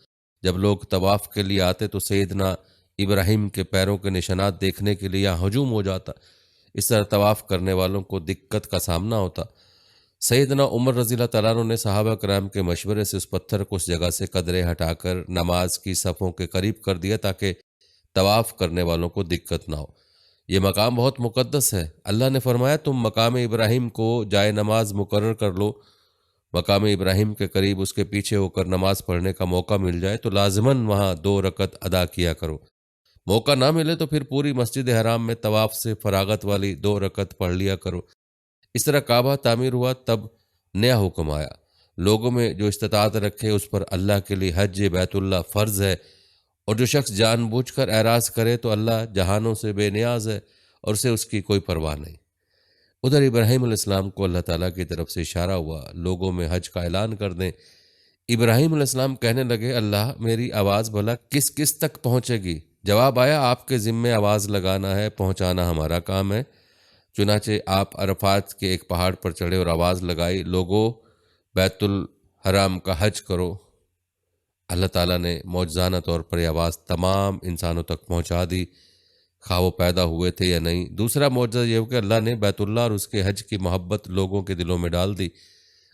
جب لوگ طواف کے لیے آتے تو سیدنا ابراہیم کے پیروں کے نشانات دیکھنے کے لیے یہاں ہجوم ہو جاتا، اس طرح طواف کرنے والوں کو دقت کا سامنا ہوتا۔ سیدنا عمر رضی اللہ تعالیٰ عنہ نے صحابہ کرام کے مشورے سے اس پتھر کو اس جگہ سے قدرے ہٹا کر نماز کی صفوں کے قریب کر دیا تاکہ طواف کرنے والوں کو دقت نہ ہو۔ یہ مقام بہت مقدس ہے۔ اللہ نے فرمایا تم مقام ابراہیم کو جائے نماز مقرر کر لو، مقام ابراہیم کے قریب اس کے پیچھے ہو کر نماز پڑھنے کا موقع مل جائے تو لازماً وہاں 2 رکعت ادا کیا کرو، موقع نہ ملے تو پھر پوری مسجد حرام میں طواف سے فراغت والی 2 رکعت پڑھ لیا کرو۔ اس طرح کعبہ تعمیر ہوا، تب نیا حکم آیا، لوگوں میں جو استطاعت رکھے اس پر اللہ کے لیے حج بیت اللہ فرض ہے، اور جو شخص جان بوجھ کر اعراض کرے تو اللہ جہانوں سے بے نیاز ہے اور اسے اس کی کوئی پرواہ نہیں۔ ادھر ابراہیم علیہ السلام کو اللہ تعالیٰ کی طرف سے اشارہ ہوا لوگوں میں حج کا اعلان کر دیں۔ ابراہیم علیہ السلام کہنے لگے اللہ میری آواز بھلا کس کس تک پہنچے گی؟ جواب آیا آپ کے ذمے آواز لگانا ہے، پہنچانا ہمارا کام ہے۔ چنانچہ آپ عرفات کے ایک پہاڑ پر چڑھے اور آواز لگائی لوگوں بیت الحرام کا حج کرو۔ اللہ تعالیٰ نے معجزانہ طور پر یہ آواز تمام انسانوں تک پہنچا دی، خواہ وہ پیدا ہوئے تھے یا نہیں۔ دوسرا معجزہ یہ ہو کہ اللہ نے بیت اللہ اور اس کے حج کی محبت لوگوں کے دلوں میں ڈال دی۔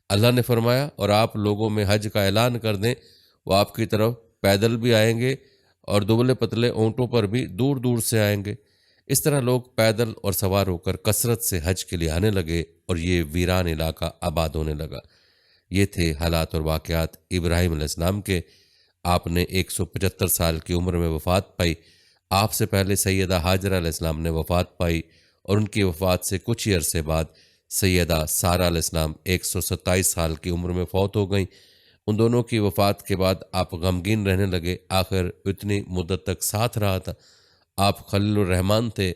اللہ نے فرمایا اور آپ لوگوں میں حج کا اعلان کر دیں، وہ آپ کی طرف پیدل بھی آئیں گے اور دبلے پتلے اونٹوں پر بھی دور دور سے آئیں گے۔ اس طرح لوگ پیدل اور سوار ہو کر کثرت سے حج کے لیے آنے لگے اور یہ ویران علاقہ آباد ہونے لگا۔ یہ تھے حالات اور واقعات ابراہیم علیہ السلام کے۔ آپ نے 175 سال کی عمر میں وفات پائی۔ آپ سے پہلے سیدہ ہاجرہ علیہ السلام نے وفات پائی، اور ان کی وفات سے کچھ ہی عرصے بعد سیدہ سارہ علیہ السلام 127 سال کی عمر میں فوت ہو گئیں۔ ان دونوں کی وفات کے بعد آپ غمگین رہنے لگے، آخر اتنی مدت تک ساتھ رہا تھا۔ آپ خلیل الرحمن تھے،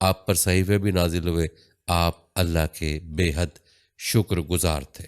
آپ پر صحیفے بھی نازل ہوئے، آپ اللہ کے بے حد شکر گزار تھے۔